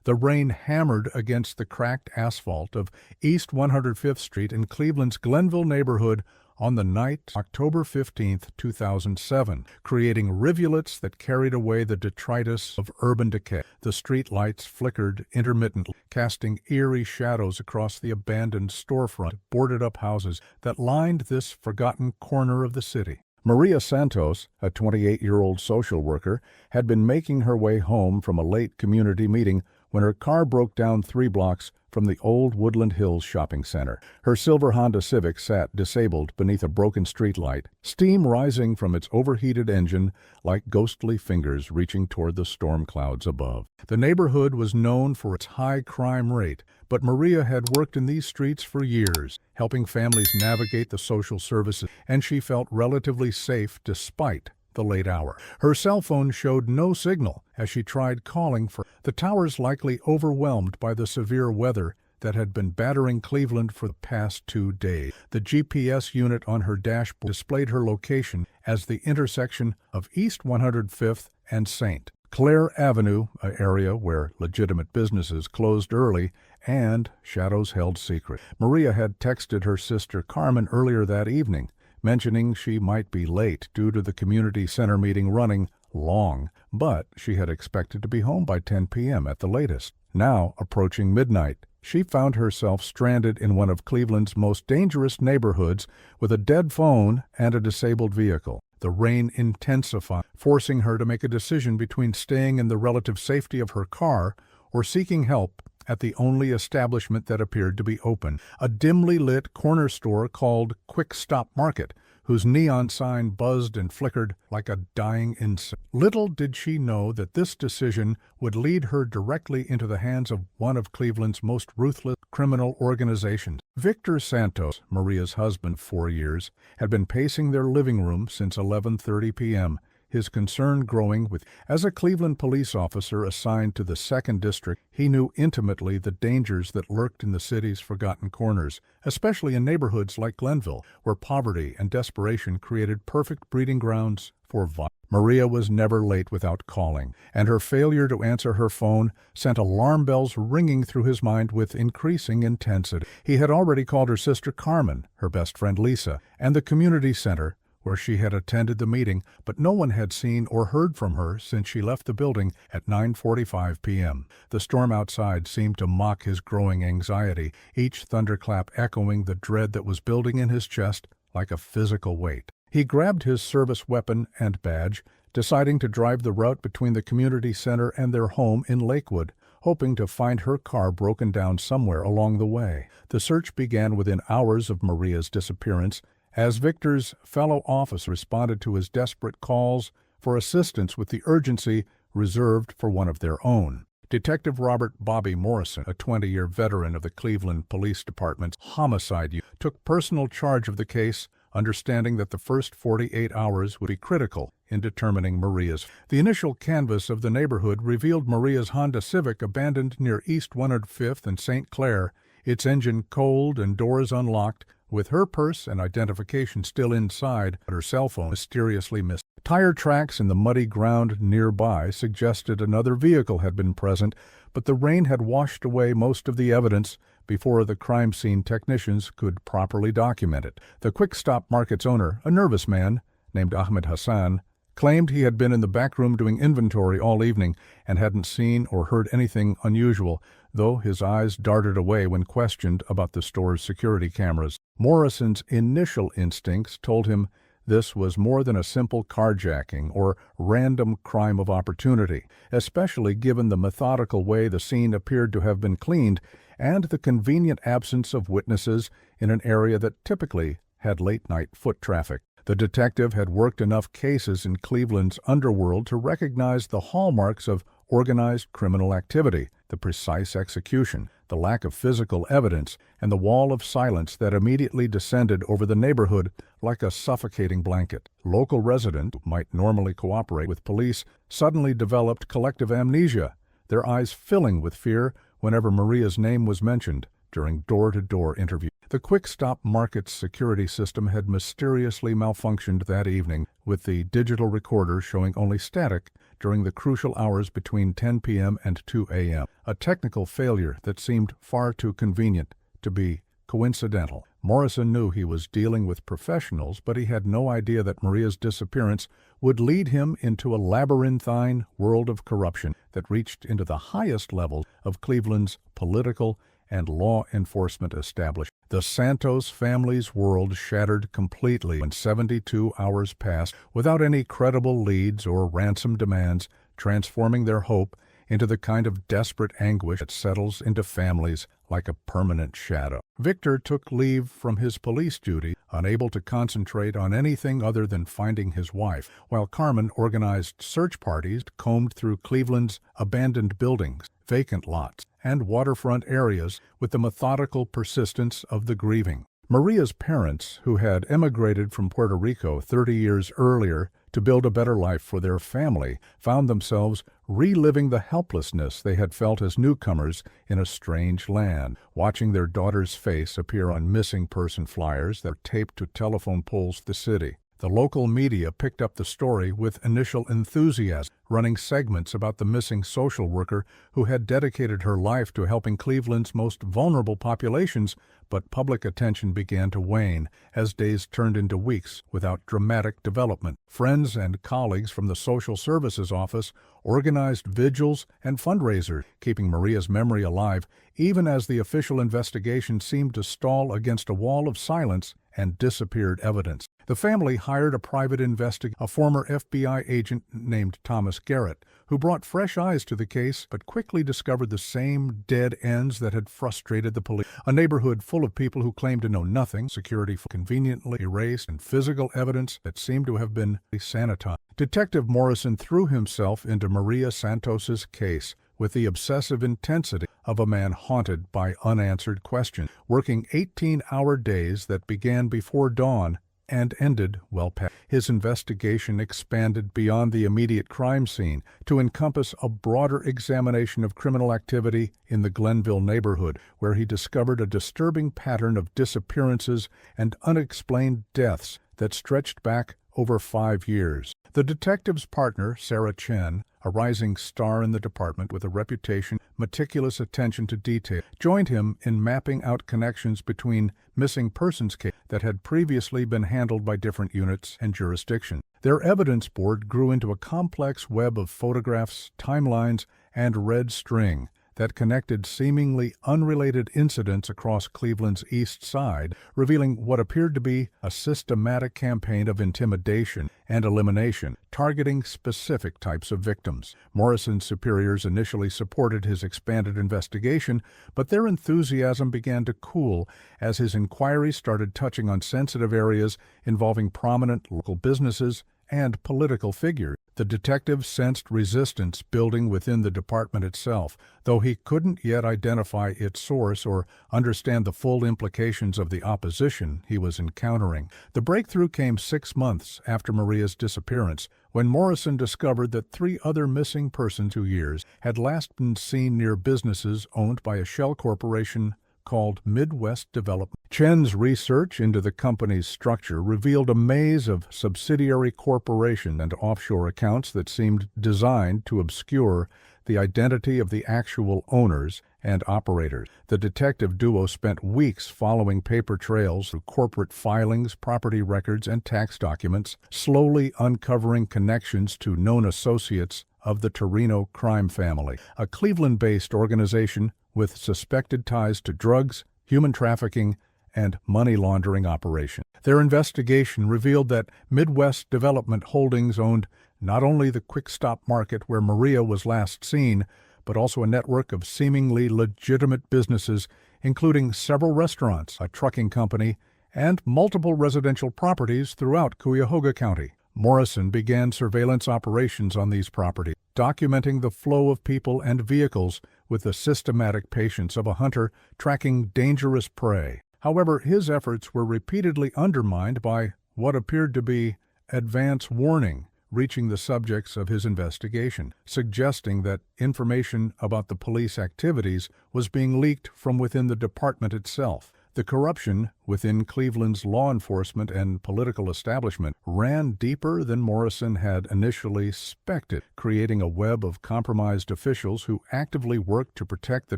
The rain hammered against the cracked asphalt of East 105th Street in Cleveland's Glenville neighborhood on the night October 15, 2007, creating rivulets that carried away the detritus of urban decay. The street lights flickered intermittently, casting eerie shadows across the abandoned storefront, boarded-up houses that lined this forgotten corner of the city. Maria Santos, a 28-year-old social worker, had been making her way home from a late community meeting when her car broke down 3 blocks from the old Woodland Hills shopping center. Her silver Honda Civic sat disabled beneath a broken streetlight, steam rising from its overheated engine like ghostly fingers reaching toward the storm clouds above. The neighborhood was known for its high crime rate, but Maria had worked in these streets for years, helping families navigate the social services, and she felt relatively safe despite the late hour. Her cell phone showed no signal as she tried calling for the towers, likely overwhelmed by the severe weather that had been battering Cleveland for the past 2 days. The GPS unit on her dashboard displayed her location as the intersection of East 105th and St. Clair Avenue, an area where legitimate businesses closed early and shadows held secret. Maria had texted her sister Carmen earlier that evening, mentioning she might be late due to the community center meeting running long, but she had expected to be home by 10 p.m. at the latest. Now, approaching midnight, she found herself stranded in one of Cleveland's most dangerous neighborhoods with a dead phone and a disabled vehicle. The rain intensified, forcing her to make a decision between staying in the relative safety of her car or seeking help at the only establishment that appeared to be open, a dimly lit corner store called Quick Stop Market, whose neon sign buzzed and flickered like a dying insect. Little did she know that this decision would lead her directly into the hands of one of Cleveland's most ruthless criminal organizations. Victor Santos, Maria's husband 4 years, had been pacing their living room since 11:30 p.m., his concern growing with. As a Cleveland police officer assigned to the 2nd District, he knew intimately the dangers that lurked in the city's forgotten corners, especially in neighborhoods like Glenville, where poverty and desperation created perfect breeding grounds for violence. Maria was never late without calling, and her failure to answer her phone sent alarm bells ringing through his mind with increasing intensity. He had already called her sister Carmen, her best friend Lisa, and the community center, where she had attended the meeting, but no one had seen or heard from her since she left the building at 9:45 p.m. The storm outside seemed to mock his growing anxiety, each thunderclap echoing the dread that was building in his chest like a physical weight. He grabbed his service weapon and badge, deciding to drive the route between the community center and their home in Lakewood, hoping to find her car broken down somewhere along the way. The search began within hours of Maria's disappearance, as Victor's fellow officer responded to his desperate calls for assistance with the urgency reserved for one of their own. Detective Robert Bobby Morrison, a 20-year veteran of the Cleveland Police Department's homicide unit, took personal charge of the case, understanding that the first 48 hours would be critical in determining Maria's. The initial canvass of the neighborhood revealed Maria's Honda Civic abandoned near East 105th and St. Clair, its engine cold and doors unlocked, with her purse and identification still inside, but her cell phone mysteriously missing. Tire tracks in the muddy ground nearby suggested another vehicle had been present, but the rain had washed away most of the evidence before the crime scene technicians could properly document it. The Quick Stop Market's owner, a nervous man named Ahmed Hassan, claimed he had been in the back room doing inventory all evening and hadn't seen or heard anything unusual, though his eyes darted away when questioned about the store's security cameras. Morrison's initial instincts told him this was more than a simple carjacking or random crime of opportunity, especially given the methodical way the scene appeared to have been cleaned and the convenient absence of witnesses in an area that typically had late-night foot traffic. The detective had worked enough cases in Cleveland's underworld to recognize the hallmarks of organized criminal activity, the precise execution, the lack of physical evidence, and the wall of silence that immediately descended over the neighborhood like a suffocating blanket. Local residents who might normally cooperate with police suddenly developed collective amnesia, their eyes filling with fear whenever Maria's name was mentioned during door-to-door interviews. The Quick Stop Market's security system had mysteriously malfunctioned that evening, with the digital recorder showing only static during the crucial hours between 10 p.m. and 2 a.m., a technical failure that seemed far too convenient to be coincidental. Morrison knew he was dealing with professionals, but he had no idea that Maria's disappearance would lead him into a labyrinthine world of corruption that reached into the highest levels of Cleveland's political and law enforcement establishment. The Santos family's world shattered completely when 72 hours passed without any credible leads or ransom demands, transforming their hope into the kind of desperate anguish that settles into families like a permanent shadow. Victor took leave from his police duty, unable to concentrate on anything other than finding his wife, while Carmen organized search parties, combed through Cleveland's abandoned buildings, vacant lots, and waterfront areas with the methodical persistence of the grieving. Maria's parents, who had emigrated from Puerto Rico 30 years earlier to build a better life for their family, found themselves reliving the helplessness they had felt as newcomers in a strange land, watching their daughter's face appear on missing person flyers that were taped to telephone poles of the city. The local media picked up the story with initial enthusiasm, running segments about the missing social worker who had dedicated her life to helping Cleveland's most vulnerable populations, but public attention began to wane as days turned into weeks without dramatic development. Friends and colleagues from the Social Services Office organized vigils and fundraisers, keeping Maria's memory alive even as the official investigation seemed to stall against a wall of silence and disappeared evidence. The family hired a private investigator, a former FBI agent named Thomas Garrett, who brought fresh eyes to the case but quickly discovered the same dead ends that had frustrated the police. A neighborhood full of people who claimed to know nothing, security conveniently erased, and physical evidence that seemed to have been sanitized. Detective Morrison threw himself into Maria Santos's case with the obsessive intensity of a man haunted by unanswered questions, working 18-hour days that began before dawn and ended well past. His investigation expanded beyond the immediate crime scene to encompass a broader examination of criminal activity in the Glenville neighborhood, where he discovered a disturbing pattern of disappearances and unexplained deaths that stretched back over 5 years. The detective's partner, Sarah Chen, a rising star in the department with a reputation, meticulous attention to detail, joined him in mapping out connections between missing persons cases that had previously been handled by different units and jurisdictions. Their evidence board grew into a complex web of photographs, timelines, and red string that connected seemingly unrelated incidents across Cleveland's East Side, revealing what appeared to be a systematic campaign of intimidation and elimination, targeting specific types of victims. Morrison's superiors initially supported his expanded investigation, but their enthusiasm began to cool as his inquiries started touching on sensitive areas involving prominent local businesses and political figures. The detective sensed resistance building within the department itself, though he couldn't yet identify its source or understand the full implications of the opposition he was encountering. The breakthrough came 6 months after Maria's disappearance, when Morrison discovered that 3 other missing persons 2 years had last been seen near businesses owned by a shell corporation called Midwest Development. Chen's research into the company's structure revealed a maze of subsidiary corporations and offshore accounts that seemed designed to obscure the identity of the actual owners and operators. The detective duo spent weeks following paper trails through corporate filings, property records, and tax documents, slowly uncovering connections to known associates of the Torino crime family, a Cleveland-based organization with suspected ties to drugs, human trafficking, and money laundering operations. Their investigation revealed that Midwest Development Holdings owned not only the Quick Stop Market where Maria was last seen, but also a network of seemingly legitimate businesses, including several restaurants, a trucking company, and multiple residential properties throughout Cuyahoga County. Morrison began surveillance operations on these properties, documenting the flow of people and vehicles with the systematic patience of a hunter tracking dangerous prey. However, his efforts were repeatedly undermined by what appeared to be advance warning reaching the subjects of his investigation, suggesting that information about the police activities was being leaked from within the department itself. The corruption within Cleveland's law enforcement and political establishment ran deeper than Morrison had initially suspected, creating a web of compromised officials who actively worked to protect the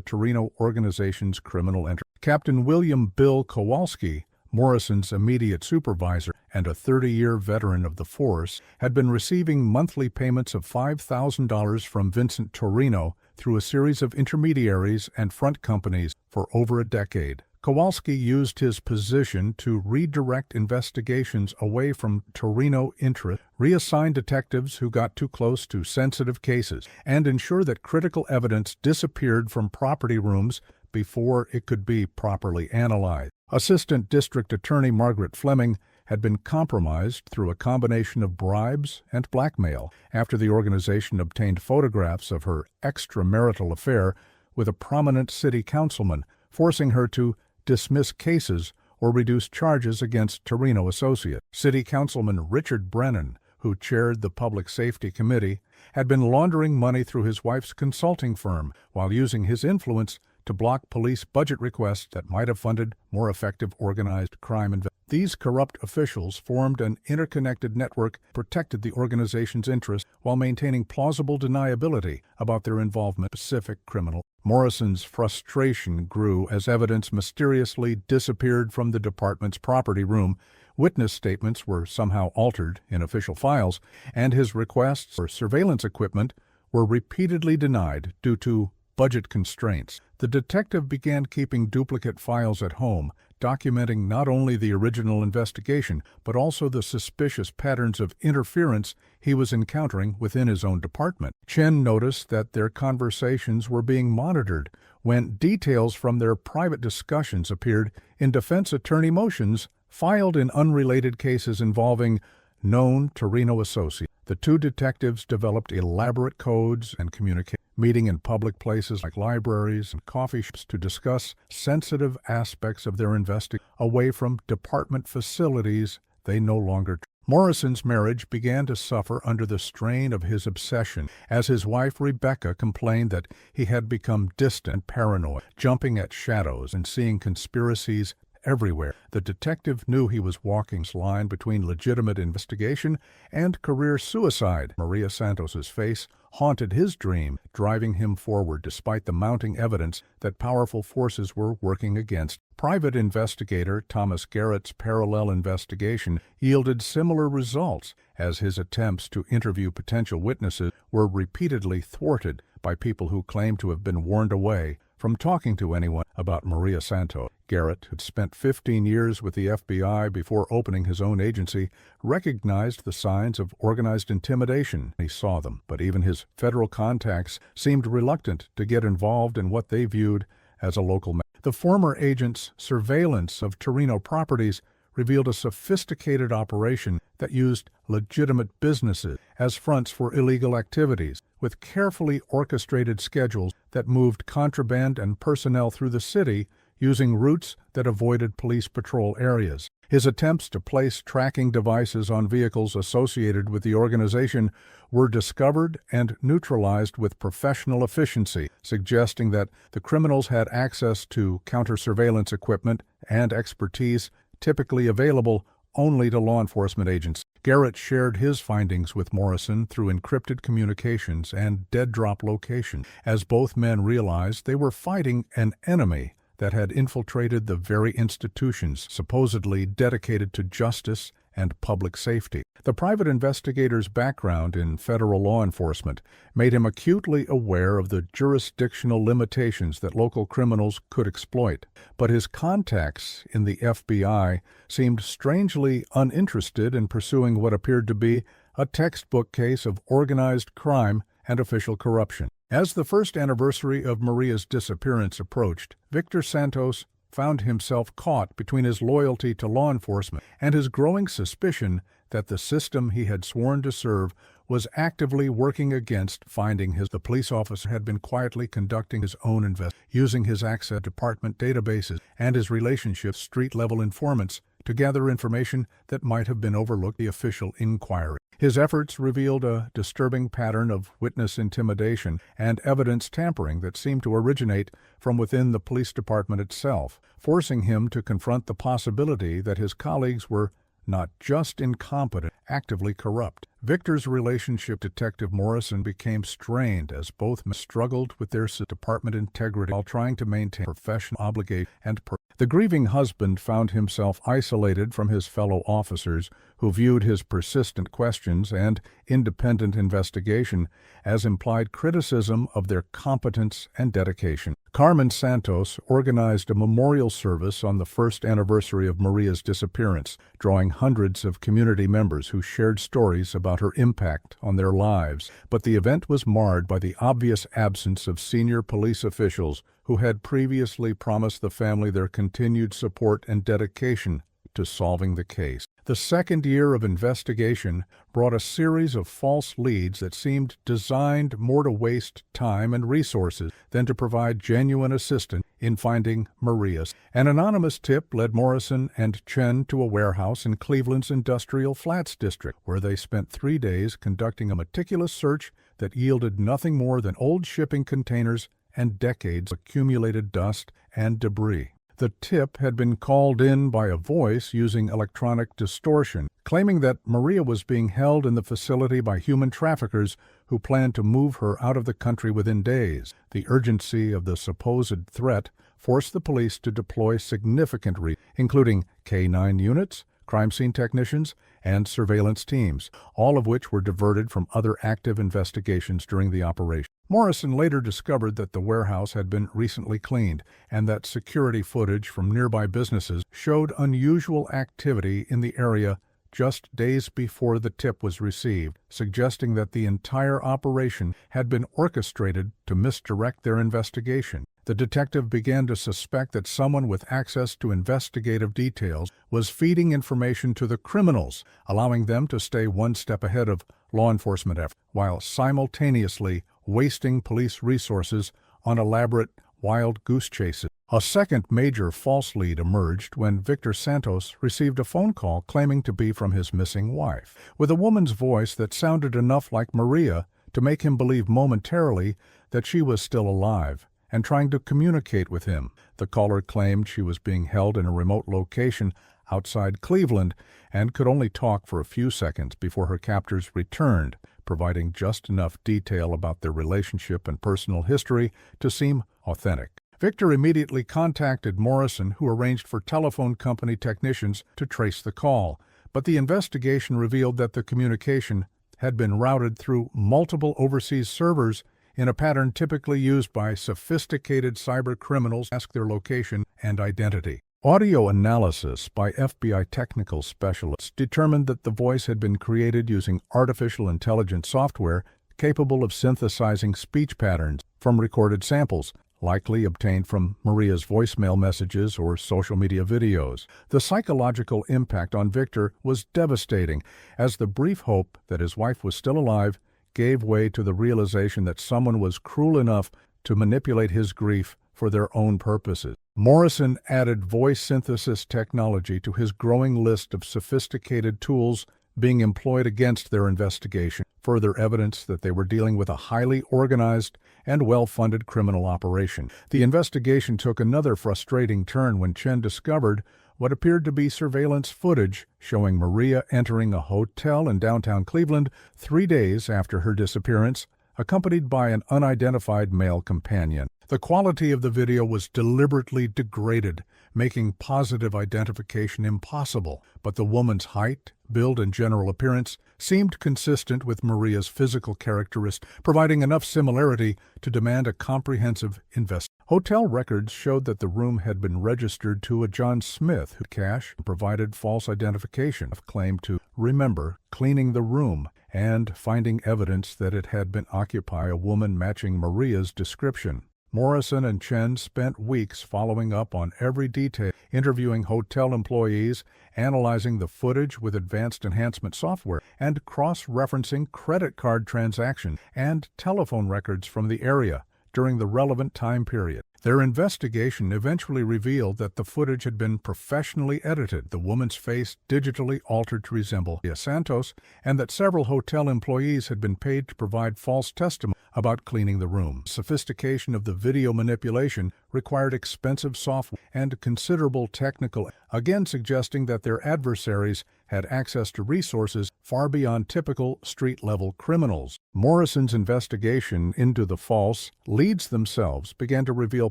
Torino organization's criminal enterprise. Captain William Bill Kowalski, Morrison's immediate supervisor and a 30-year veteran of the force, had been receiving monthly payments of $5,000 from Vincent Torino through a series of intermediaries and front companies for over a decade. Kowalski used his position to redirect investigations away from Torino interests, reassign detectives who got too close to sensitive cases, and ensure that critical evidence disappeared from property rooms before it could be properly analyzed. Assistant District Attorney Margaret Fleming had been compromised through a combination of bribes and blackmail after the organization obtained photographs of her extramarital affair with a prominent city councilman, forcing her to dismiss cases or reduce charges against Torino associates. City Councilman Richard Brennan, who chaired the Public Safety Committee, had been laundering money through his wife's consulting firm while using his influence to block police budget requests that might have funded more effective organized crime investigations. These corrupt officials formed an interconnected network that protected the organization's interests while maintaining plausible deniability about their involvement in specific criminal. Morrison's frustration grew as evidence mysteriously disappeared from the department's property room, witness statements were somehow altered in official files, and his requests for surveillance equipment were repeatedly denied due to budget constraints. The detective began keeping duplicate files at home, documenting not only the original investigation, but also the suspicious patterns of interference he was encountering within his own department. Chen noticed that their conversations were being monitored when details from their private discussions appeared in defense attorney motions filed in unrelated cases involving known Torino associates. The two detectives developed elaborate codes and communications, meeting in public places like libraries and coffee shops to discuss sensitive aspects of their investigation away from department facilities they no longer trusted. Morrison's marriage began to suffer under the strain of his obsession, as his wife Rebecca complained that he had become distant and paranoid, jumping at shadows and seeing conspiracies everywhere. The detective knew he was walking the line between legitimate investigation and career suicide. Maria Santos's face haunted his dream, driving him forward despite the mounting evidence that powerful forces were working against. Private investigator Thomas Garrett's parallel investigation yielded similar results, as his attempts to interview potential witnesses were repeatedly thwarted by people who claimed to have been warned away from talking to anyone about Maria Santos. Garrett, who'd spent 15 years with the FBI before opening his own agency, recognized the signs of organized intimidation. He saw them, but even his federal contacts seemed reluctant to get involved in what they viewed as a local matter. The former agent's surveillance of Torino properties revealed a sophisticated operation that used legitimate businesses as fronts for illegal activities, with carefully orchestrated schedules that moved contraband and personnel through the city using routes that avoided police patrol areas. His attempts to place tracking devices on vehicles associated with the organization were discovered and neutralized with professional efficiency, suggesting that the criminals had access to counter-surveillance equipment and expertise typically available only to law enforcement agents. Garrett shared his findings with Morrison through encrypted communications and dead-drop location, as both men realized they were fighting an enemy that had infiltrated the very institutions supposedly dedicated to justice and public safety. The private investigator's background in federal law enforcement made him acutely aware of the jurisdictional limitations that local criminals could exploit, but his contacts in the FBI seemed strangely uninterested in pursuing what appeared to be a textbook case of organized crime and official corruption. As the first anniversary of Maria's disappearance approached, Victor Santos found himself caught between his loyalty to law enforcement and his growing suspicion that the system he had sworn to serve was actively working against finding his. The police officer had been quietly conducting his own investigation, using his access to department databases and his relationship with street-level informants to gather information that might have been overlooked in the official inquiry. His efforts revealed a disturbing pattern of witness intimidation and evidence tampering that seemed to originate from within the police department itself, forcing him to confront the possibility that his colleagues were not just incompetent, actively corrupt. Victor's relationship with Detective Morrison became strained as both men struggled with their department integrity while trying to maintain professional obligation and The grieving husband found himself isolated from his fellow officers, who viewed his persistent questions and independent investigation as implied criticism of their competence and dedication. Carmen Santos organized a memorial service on the first anniversary of Maria's disappearance, drawing hundreds of community members who shared stories about her impact on their lives. But the event was marred by the obvious absence of senior police officials who had previously promised the family their continued support and dedication to solving the case. The second year of investigation brought a series of false leads that seemed designed more to waste time and resources than to provide genuine assistance in finding Maria. An anonymous tip led Morrison and Chen to a warehouse in Cleveland's Industrial Flats district, where they spent 3 days conducting a meticulous search that yielded nothing more than old shipping containers and decades of accumulated dust and debris. The tip had been called in by a voice using electronic distortion, claiming that Maria was being held in the facility by human traffickers who planned to move her out of the country within days. The urgency of the supposed threat forced the police to deploy significant resources, including K-9 units, crime scene technicians, and surveillance teams, all of which were diverted from other active investigations during the operation. Morrison later discovered that the warehouse had been recently cleaned and that security footage from nearby businesses showed unusual activity in the area just days before the tip was received, suggesting that the entire operation had been orchestrated to misdirect their investigation. The detective began to suspect that someone with access to investigative details was feeding information to the criminals, allowing them to stay one step ahead of law enforcement efforts, while simultaneously wasting police resources on elaborate wild goose chases. A second major false lead emerged when Victor Santos received a phone call claiming to be from his missing wife, with a woman's voice that sounded enough like Maria to make him believe momentarily that she was still alive and trying to communicate with him. The caller claimed she was being held in a remote location outside Cleveland and could only talk for a few seconds before her captors returned, providing just enough detail about their relationship and personal history to seem authentic. Victor immediately contacted Morrison, who arranged for telephone company technicians to trace the call, but the investigation revealed that the communication had been routed through multiple overseas servers in a pattern typically used by sophisticated cyber criminals to mask their location and identity. Audio analysis by FBI technical specialists determined that the voice had been created using artificial intelligence software capable of synthesizing speech patterns from recorded samples, likely obtained from Maria's voicemail messages or social media videos. The psychological impact on Victor was devastating, as the brief hope that his wife was still alive gave way to the realization that someone was cruel enough to manipulate his grief for their own purposes. Morrison added voice synthesis technology to his growing list of sophisticated tools being employed against their investigation, further evidence that they were dealing with a highly organized and well-funded criminal operation. The investigation took another frustrating turn when Chen discovered what appeared to be surveillance footage showing Maria entering a hotel in downtown Cleveland 3 days after her disappearance, accompanied by an unidentified male companion. The quality of the video was deliberately degraded, making positive identification impossible, but the woman's height, build, and general appearance seemed consistent with Maria's physical characteristics, providing enough similarity to demand a comprehensive investigation. Hotel records showed that the room had been registered to a John Smith, who provided false identification, claimed to remember cleaning the room and finding evidence that it had been occupied by a woman matching Maria's description. Morrison and Chen spent weeks following up on every detail, interviewing hotel employees, analyzing the footage with advanced enhancement software, and cross-referencing credit card transactions and telephone records from the area during the relevant time period. Their investigation eventually revealed that the footage had been professionally edited, the woman's face digitally altered to resemble Maria Santos, and that several hotel employees had been paid to provide false testimony about cleaning the room. Sophistication of the video manipulation required expensive software and considerable technical, again suggesting that their adversaries had access to resources far beyond typical street-level criminals. Morrison's investigation into the false leads themselves began to reveal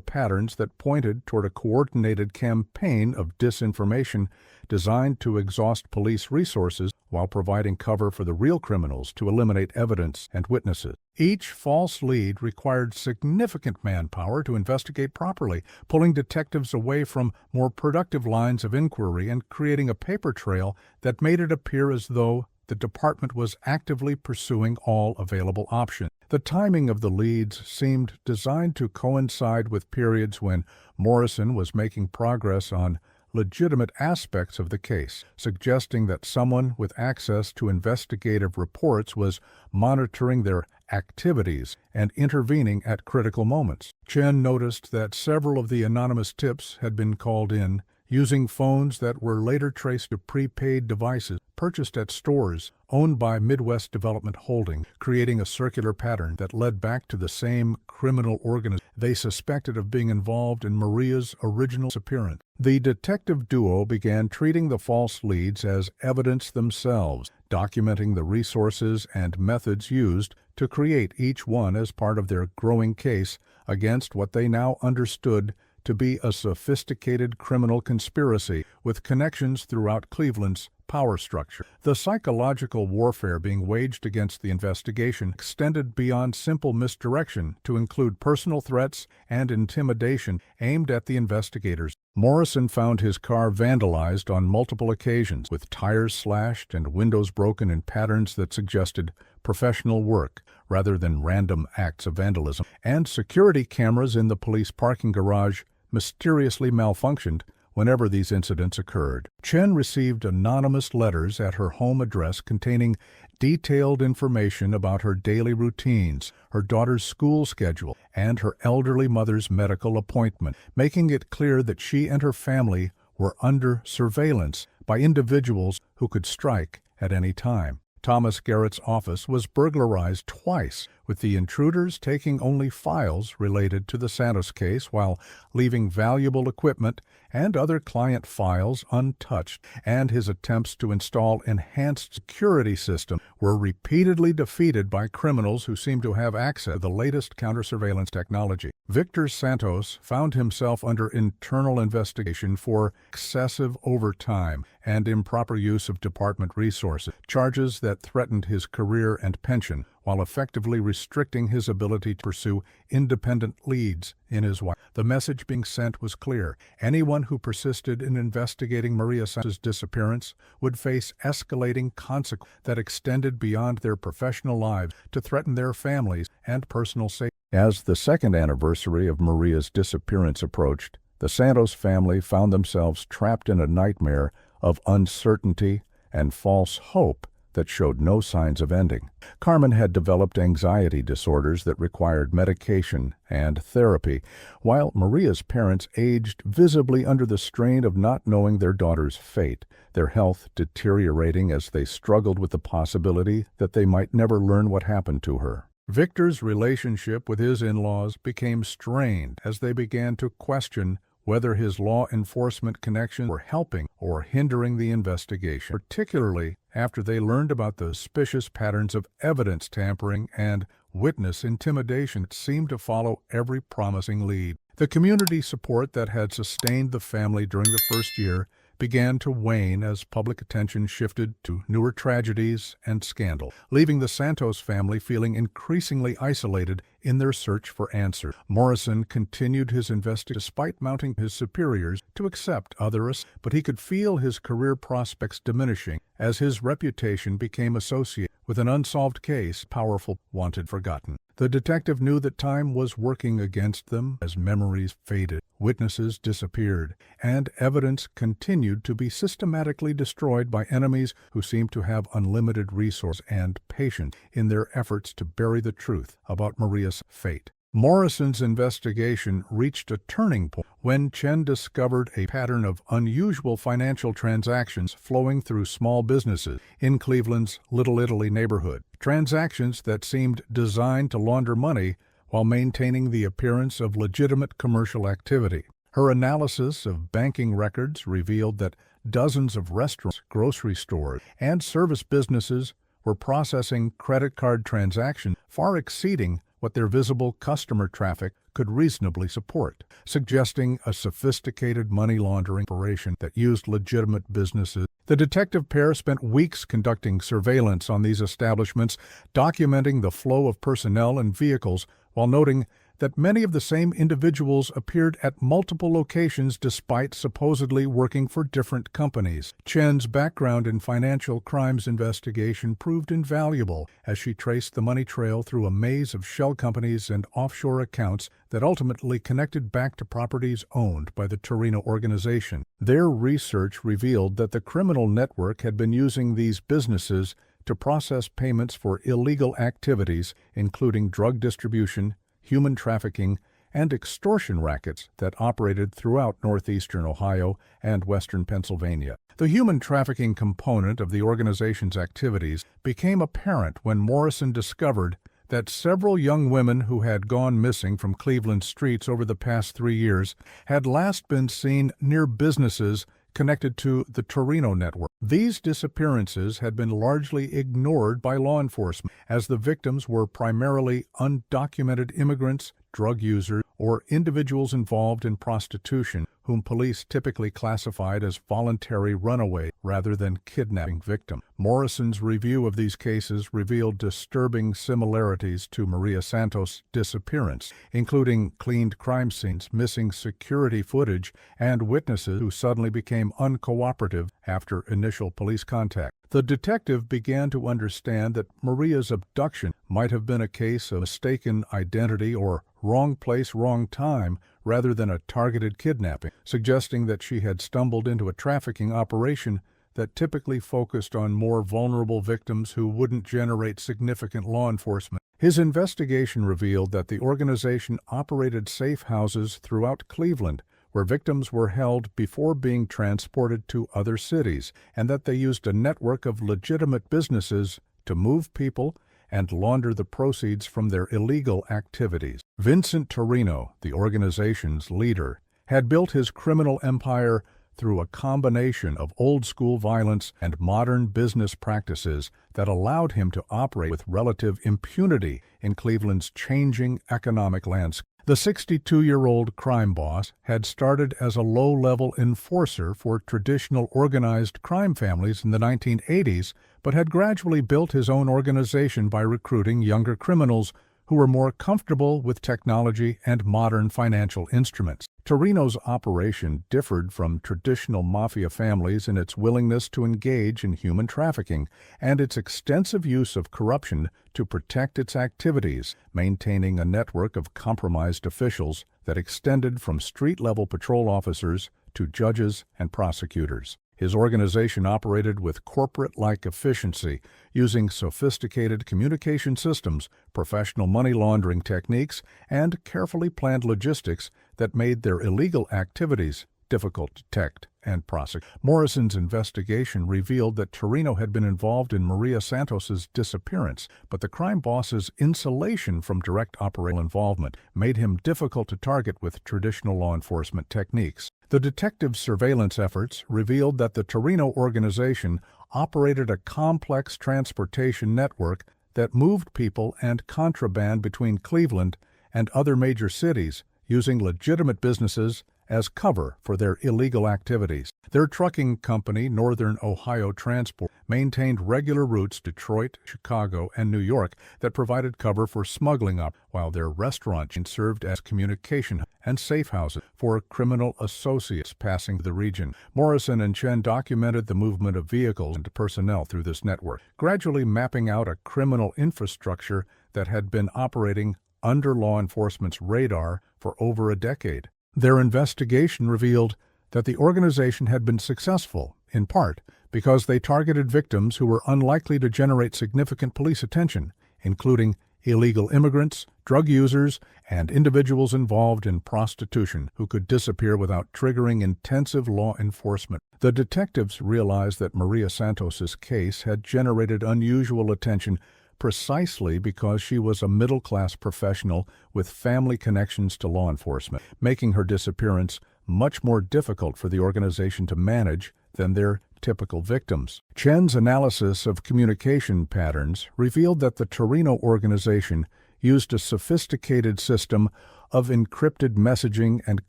patterns that pointed toward a coordinated campaign of disinformation designed to exhaust police resources while providing cover for the real criminals to eliminate evidence and witnesses. Each false lead required significant manpower to investigate properly, pulling detectives away from more productive lines of inquiry and creating a paper trail that made it appear as though the department was actively pursuing all available options. The timing of the leads seemed designed to coincide with periods when Morrison was making progress on legitimate aspects of the case, suggesting that someone with access to investigative reports was monitoring their activities and intervening at critical moments. Chen noticed that several of the anonymous tips had been called in using phones that were later traced to prepaid devices purchased at stores owned by Midwest Development Holdings, creating a circular pattern that led back to the same criminal organization they suspected of being involved in Maria's original disappearance. The detective duo began treating the false leads as evidence themselves, documenting the resources and methods used to create each one as part of their growing case against what they now understood to be a sophisticated criminal conspiracy with connections throughout Cleveland's power structure. The psychological warfare being waged against the investigation extended beyond simple misdirection to include personal threats and intimidation aimed at the investigators. Morrison found his car vandalized on multiple occasions, with tires slashed and windows broken in patterns that suggested professional work rather than random acts of vandalism, and security cameras in the police parking garage mysteriously malfunctioned whenever these incidents occurred. Chen received anonymous letters at her home address containing detailed information about her daily routines, her daughter's school schedule, and her elderly mother's medical appointment, making it clear that she and her family were under surveillance by individuals who could strike at any time. Thomas Garrett's office was burglarized twice, with the intruders taking only files related to the Santos case while leaving valuable equipment and other client files untouched, and his attempts to install enhanced security systems were repeatedly defeated by criminals who seemed to have access to the latest counter-surveillance technology. Victor Santos found himself under internal investigation for excessive overtime and improper use of department resources, charges that threatened his career and pension, while effectively restricting his ability to pursue independent leads in his wife. The message being sent was clear. Anyone who persisted in investigating Maria Santos' disappearance would face escalating consequences that extended beyond their professional lives to threaten their families and personal safety. As the second anniversary of Maria's disappearance approached, the Santos family found themselves trapped in a nightmare of uncertainty and false hope that showed no signs of ending. Carmen had developed anxiety disorders that required medication and therapy, while Maria's parents aged visibly under the strain of not knowing their daughter's fate, their health deteriorating as they struggled with the possibility that they might never learn what happened to her. Victor's relationship with his in-laws became strained as they began to question whether his law enforcement connections were helping or hindering the investigation, particularly after they learned about the suspicious patterns of evidence tampering and witness intimidation that seemed to follow every promising lead. The community support that had sustained the family during the first year began to wane as public attention shifted to newer tragedies and scandal, leaving the Santos family feeling increasingly isolated in their search for answers. Morrison continued his investigation despite mounting his superiors to accept others, but he could feel his career prospects diminishing as his reputation became associated with an unsolved case, powerful, wanted, forgotten. The detective knew that time was working against them as memories faded, witnesses disappeared, and evidence continued to be systematically destroyed by enemies who seemed to have unlimited resource and patience in their efforts to bury the truth about Maria's fate. Morrison's investigation reached a turning point when Chen discovered a pattern of unusual financial transactions flowing through small businesses in Cleveland's Little Italy neighborhood. Transactions that seemed designed to launder money while maintaining the appearance of legitimate commercial activity. Her analysis of banking records revealed that dozens of restaurants, grocery stores, and service businesses were processing credit card transactions far exceeding what their visible customer traffic could reasonably support, suggesting a sophisticated money laundering operation that used legitimate businesses. The detective pair spent weeks conducting surveillance on these establishments, documenting the flow of personnel and vehicles, while noting that many of the same individuals appeared at multiple locations despite supposedly working for different companies. Chen's background in financial crimes investigation proved invaluable as she traced the money trail through a maze of shell companies and offshore accounts that ultimately connected back to properties owned by the Torino organization. Their research revealed that the criminal network had been using these businesses to process payments for illegal activities, including drug distribution, human trafficking, and extortion rackets that operated throughout northeastern Ohio and western Pennsylvania. The human trafficking component of the organization's activities became apparent when Morrison discovered that several young women who had gone missing from Cleveland streets over the past 3 years had last been seen near businesses connected to the Torino network. These disappearances had been largely ignored by law enforcement, as the victims were primarily undocumented immigrants, drug users, or individuals involved in prostitution, whom police typically classified as voluntary runaway rather than kidnapping victims. Morrison's review of these cases revealed disturbing similarities to Maria Santos' disappearance, including cleaned crime scenes, missing security footage, and witnesses who suddenly became uncooperative after initial police contact. The detective began to understand that Maria's abduction might have been a case of mistaken identity or wrong place, wrong time, rather than a targeted kidnapping, suggesting that she had stumbled into a trafficking operation that typically focused on more vulnerable victims who wouldn't generate significant law enforcement. His investigation revealed that the organization operated safe houses throughout Cleveland, where victims were held before being transported to other cities, and that they used a network of legitimate businesses to move people and launder the proceeds from their illegal activities. Vincent Torino, the organization's leader, had built his criminal empire through a combination of old-school violence and modern business practices that allowed him to operate with relative impunity in Cleveland's changing economic landscape. The 62-year-old crime boss had started as a low-level enforcer for traditional organized crime families in the 1980s, but had gradually built his own organization by recruiting younger criminals who were more comfortable with technology and modern financial instruments. Torino's operation differed from traditional mafia families in its willingness to engage in human trafficking and its extensive use of corruption to protect its activities, maintaining a network of compromised officials that extended from street-level patrol officers to judges and prosecutors. His organization operated with corporate-like efficiency, using sophisticated communication systems, professional money laundering techniques, and carefully planned logistics that made their illegal activities difficult to detect and prosecute. Morrison's investigation revealed that Torino had been involved in Maria Santos's disappearance, but the crime boss's insulation from direct operational involvement made him difficult to target with traditional law enforcement techniques. The detective's surveillance efforts revealed that the Torino organization operated a complex transportation network that moved people and contraband between Cleveland and other major cities, using legitimate businesses as cover for their illegal activities. Their trucking company, Northern Ohio Transport, maintained regular routes to Detroit, Chicago, and New York that provided cover for smuggling up, while their restaurant chain served as communication and safe houses for criminal associates passing the region. Morrison and Chen documented the movement of vehicles and personnel through this network, gradually mapping out a criminal infrastructure that had been operating under law enforcement's radar for over a decade. Their investigation revealed that the organization had been successful, in part because they targeted victims who were unlikely to generate significant police attention, including illegal immigrants, drug users, and individuals involved in prostitution who could disappear without triggering intensive law enforcement. The detectives realized that Maria Santos's case had generated unusual attention precisely because she was a middle-class professional with family connections to law enforcement, making her disappearance much more difficult for the organization to manage than their typical victims. Chen's analysis of communication patterns revealed that the Torino organization used a sophisticated system of encrypted messaging and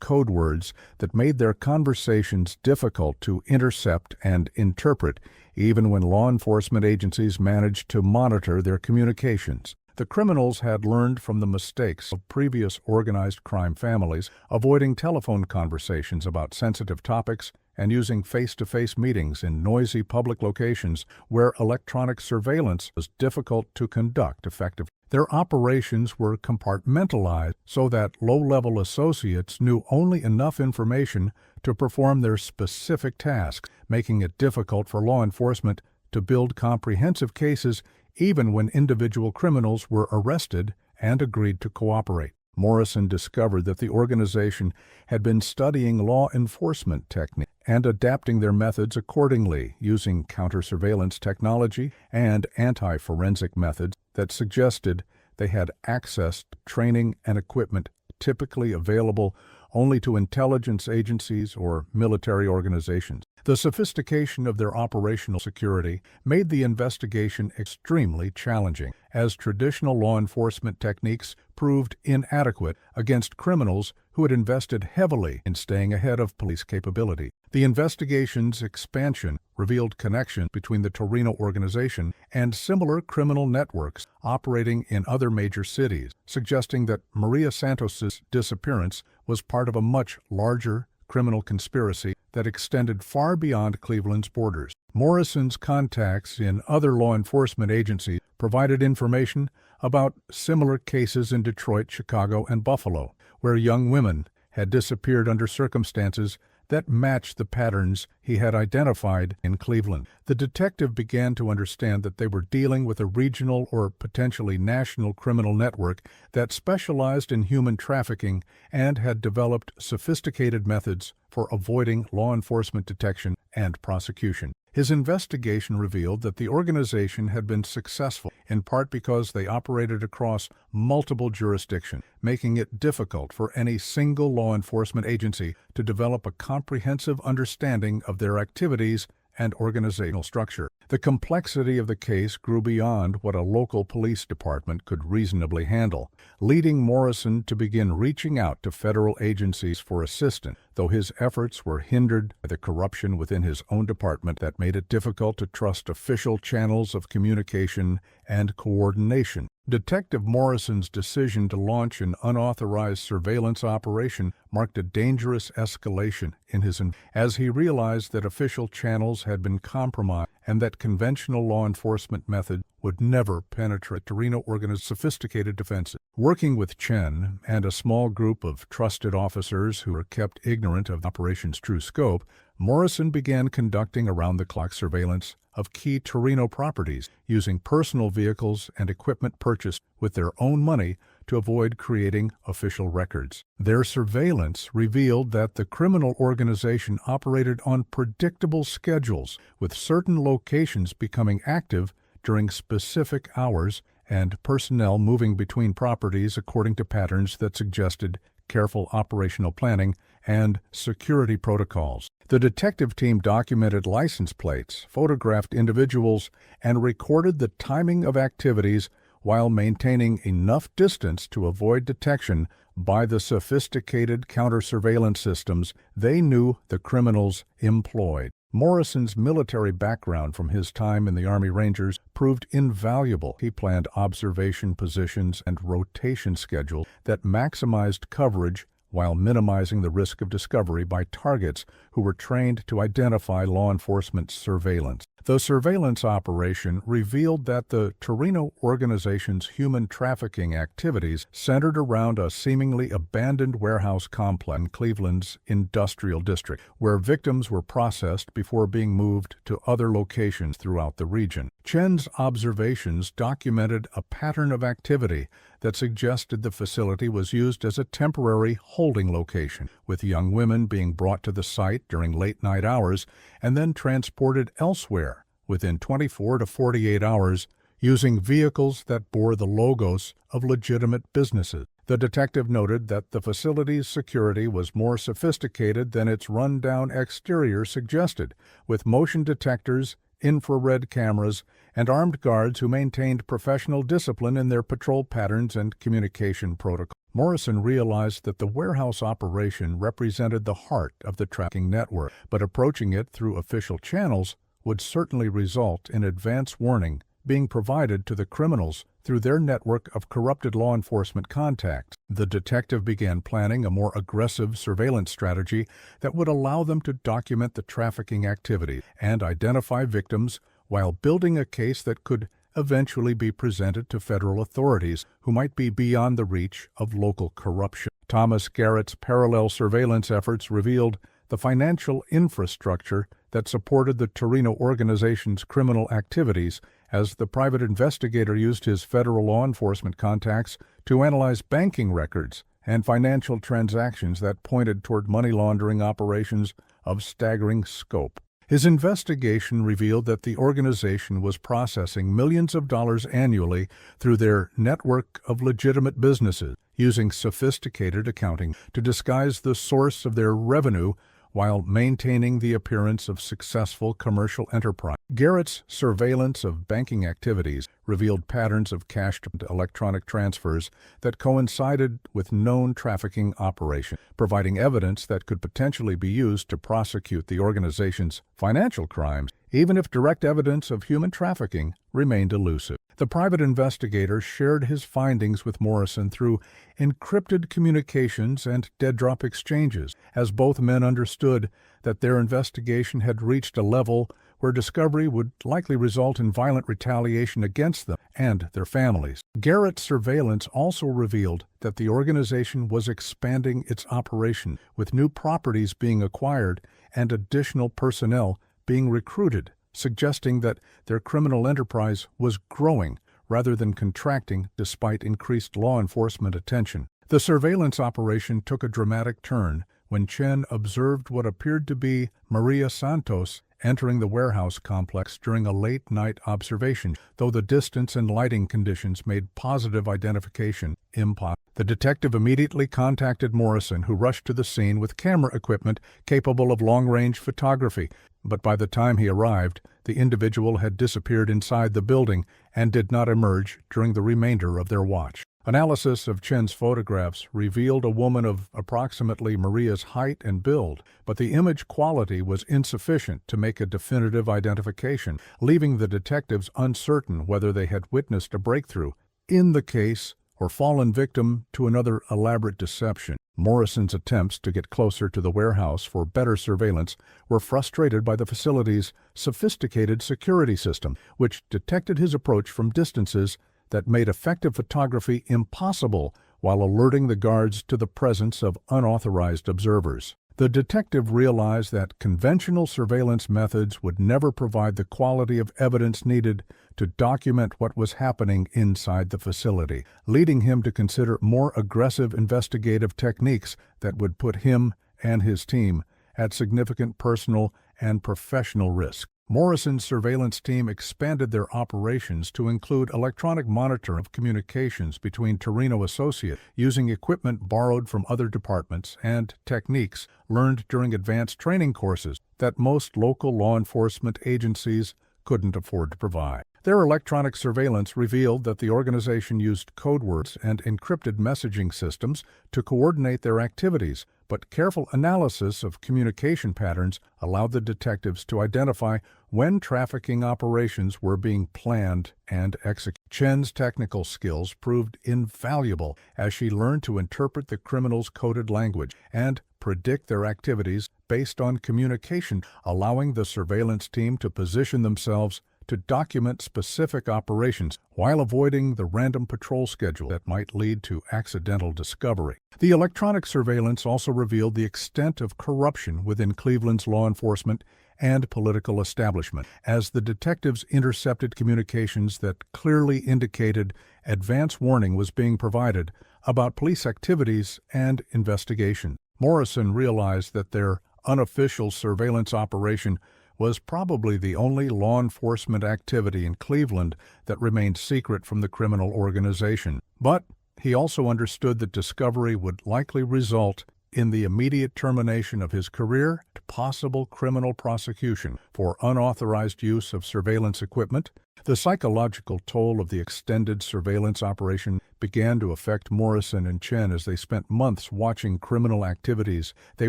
code words that made their conversations difficult to intercept and interpret, even when law enforcement agencies managed to monitor their communications. The criminals had learned from the mistakes of previous organized crime families, avoiding telephone conversations about sensitive topics and using face-to-face meetings in noisy public locations where electronic surveillance was difficult to conduct effectively. Their operations were compartmentalized so that low-level associates knew only enough information to perform their specific tasks, making it difficult for law enforcement to build comprehensive cases even when individual criminals were arrested and agreed to cooperate. Morrison discovered that the organization had been studying law enforcement techniques and adapting their methods accordingly, using counter-surveillance technology and anti-forensic methods that suggested they had access to training and equipment typically available only to intelligence agencies or military organizations. The sophistication of their operational security made the investigation extremely challenging, as traditional law enforcement techniques proved inadequate against criminals who had invested heavily in staying ahead of police capability. The investigation's expansion revealed connections between the Torino organization and similar criminal networks operating in other major cities, suggesting that Maria Santos's disappearance was part of a much larger criminal conspiracy that extended far beyond Cleveland's borders. Morrison's contacts in other law enforcement agencies provided information about similar cases in Detroit, Chicago, and Buffalo, where young women had disappeared under circumstances that matched the patterns he had identified in Cleveland. The detective began to understand that they were dealing with a regional or potentially national criminal network that specialized in human trafficking and had developed sophisticated methods for avoiding law enforcement detection and prosecution. His investigation revealed that the organization had been successful, in part because they operated across multiple jurisdictions, making it difficult for any single law enforcement agency to develop a comprehensive understanding of their activities and organizational structure. The complexity of the case grew beyond what a local police department could reasonably handle, leading Morrison to begin reaching out to federal agencies for assistance, though his efforts were hindered by the corruption within his own department that made it difficult to trust official channels of communication and coordination. Detective Morrison's decision to launch an unauthorized surveillance operation marked a dangerous escalation in his as he realized that official channels had been compromised and that conventional law enforcement methods would never penetrate Torino organized sophisticated defenses. Working with Chen and a small group of trusted officers who were kept ignorant of the operation's true scope, Morrison began conducting around-the-clock surveillance of key Torino properties, using personal vehicles and equipment purchased with their own money to avoid creating official records. Their surveillance revealed that the criminal organization operated on predictable schedules, with certain locations becoming active during specific hours and personnel moving between properties according to patterns that suggested careful operational planning and security protocols. The detective team documented license plates, photographed individuals, and recorded the timing of activities while maintaining enough distance to avoid detection by the sophisticated counter-surveillance systems they knew the criminals employed. Morrison's military background from his time in the Army Rangers proved invaluable. He planned observation positions and rotation schedules that maximized coverage while minimizing the risk of discovery by targets who were trained to identify law enforcement surveillance. The surveillance operation revealed that the Torino organization's human trafficking activities centered around a seemingly abandoned warehouse complex in Cleveland's industrial district, where victims were processed before being moved to other locations throughout the region. Chen's observations documented a pattern of activity that suggested the facility was used as a temporary holding location, with young women being brought to the site during late-night hours and then transported elsewhere within 24 to 48 hours using vehicles that bore the logos of legitimate businesses. The detective noted that the facility's security was more sophisticated than its run-down exterior suggested, with motion detectors, infrared cameras, and armed guards who maintained professional discipline in their patrol patterns and communication protocols. Morrison realized that the warehouse operation represented the heart of the tracking network, but approaching it through official channels would certainly result in advance warning being provided to the criminals through their network of corrupted law enforcement contacts. The detective began planning a more aggressive surveillance strategy that would allow them to document the trafficking activity and identify victims while building a case that could eventually be presented to federal authorities who might be beyond the reach of local corruption. Thomas Garrett's parallel surveillance efforts revealed the financial infrastructure that supported the Torino organization's criminal activities, as the private investigator used his federal law enforcement contacts to analyze banking records and financial transactions that pointed toward money laundering operations of staggering scope. His investigation revealed that the organization was processing millions of dollars annually through their network of legitimate businesses, using sophisticated accounting to disguise the source of their revenue while maintaining the appearance of successful commercial enterprise. Garrett's surveillance of banking activities revealed patterns of cash to electronic transfers that coincided with known trafficking operations, providing evidence that could potentially be used to prosecute the organization's financial crimes, even if direct evidence of human trafficking remained elusive. The private investigator shared his findings with Morrison through encrypted communications and dead-drop exchanges, as both men understood that their investigation had reached a level where discovery would likely result in violent retaliation against them and their families. Garrett's surveillance also revealed that the organization was expanding its operation, with new properties being acquired and additional personnel being recruited, suggesting that their criminal enterprise was growing rather than contracting despite increased law enforcement attention. The surveillance operation took a dramatic turn when Chen observed what appeared to be Maria Santos entering the warehouse complex during a late-night observation, though the distance and lighting conditions made positive identification impossible. The detective immediately contacted Morrison, who rushed to the scene with camera equipment capable of long-range photography, but by the time he arrived, the individual had disappeared inside the building and did not emerge during the remainder of their watch. Analysis of Chen's photographs revealed a woman of approximately Maria's height and build, but the image quality was insufficient to make a definitive identification, leaving the detectives uncertain whether they had witnessed a breakthrough in the case or fallen victim to another elaborate deception. Morrison's attempts to get closer to the warehouse for better surveillance were frustrated by the facility's sophisticated security system, which detected his approach from distances that made effective photography impossible while alerting the guards to the presence of unauthorized observers. The detective realized that conventional surveillance methods would never provide the quality of evidence needed to document what was happening inside the facility, leading him to consider more aggressive investigative techniques that would put him and his team at significant personal and professional risk. Morrison's surveillance team expanded their operations to include electronic monitoring of communications between Torino associates, using equipment borrowed from other departments and techniques learned during advanced training courses that most local law enforcement agencies couldn't afford to provide. Their electronic surveillance revealed that the organization used code words and encrypted messaging systems to coordinate their activities, but careful analysis of communication patterns allowed the detectives to identify when trafficking operations were being planned and executed. Chen's technical skills proved invaluable as she learned to interpret the criminals' coded language and predict their activities based on communication, allowing the surveillance team to position themselves to document specific operations while avoiding the random patrol schedule that might lead to accidental discovery. The electronic surveillance also revealed the extent of corruption within Cleveland's law enforcement and political establishment, as the detectives intercepted communications that clearly indicated advance warning was being provided about police activities and investigation. Morrison realized that their unofficial surveillance operation was probably the only law enforcement activity in Cleveland that remained secret from the criminal organization. But he also understood that discovery would likely result in the immediate termination of his career to possible criminal prosecution for unauthorized use of surveillance equipment. The psychological toll of the extended surveillance operation began to affect Morrison and Chen as they spent months watching criminal activities they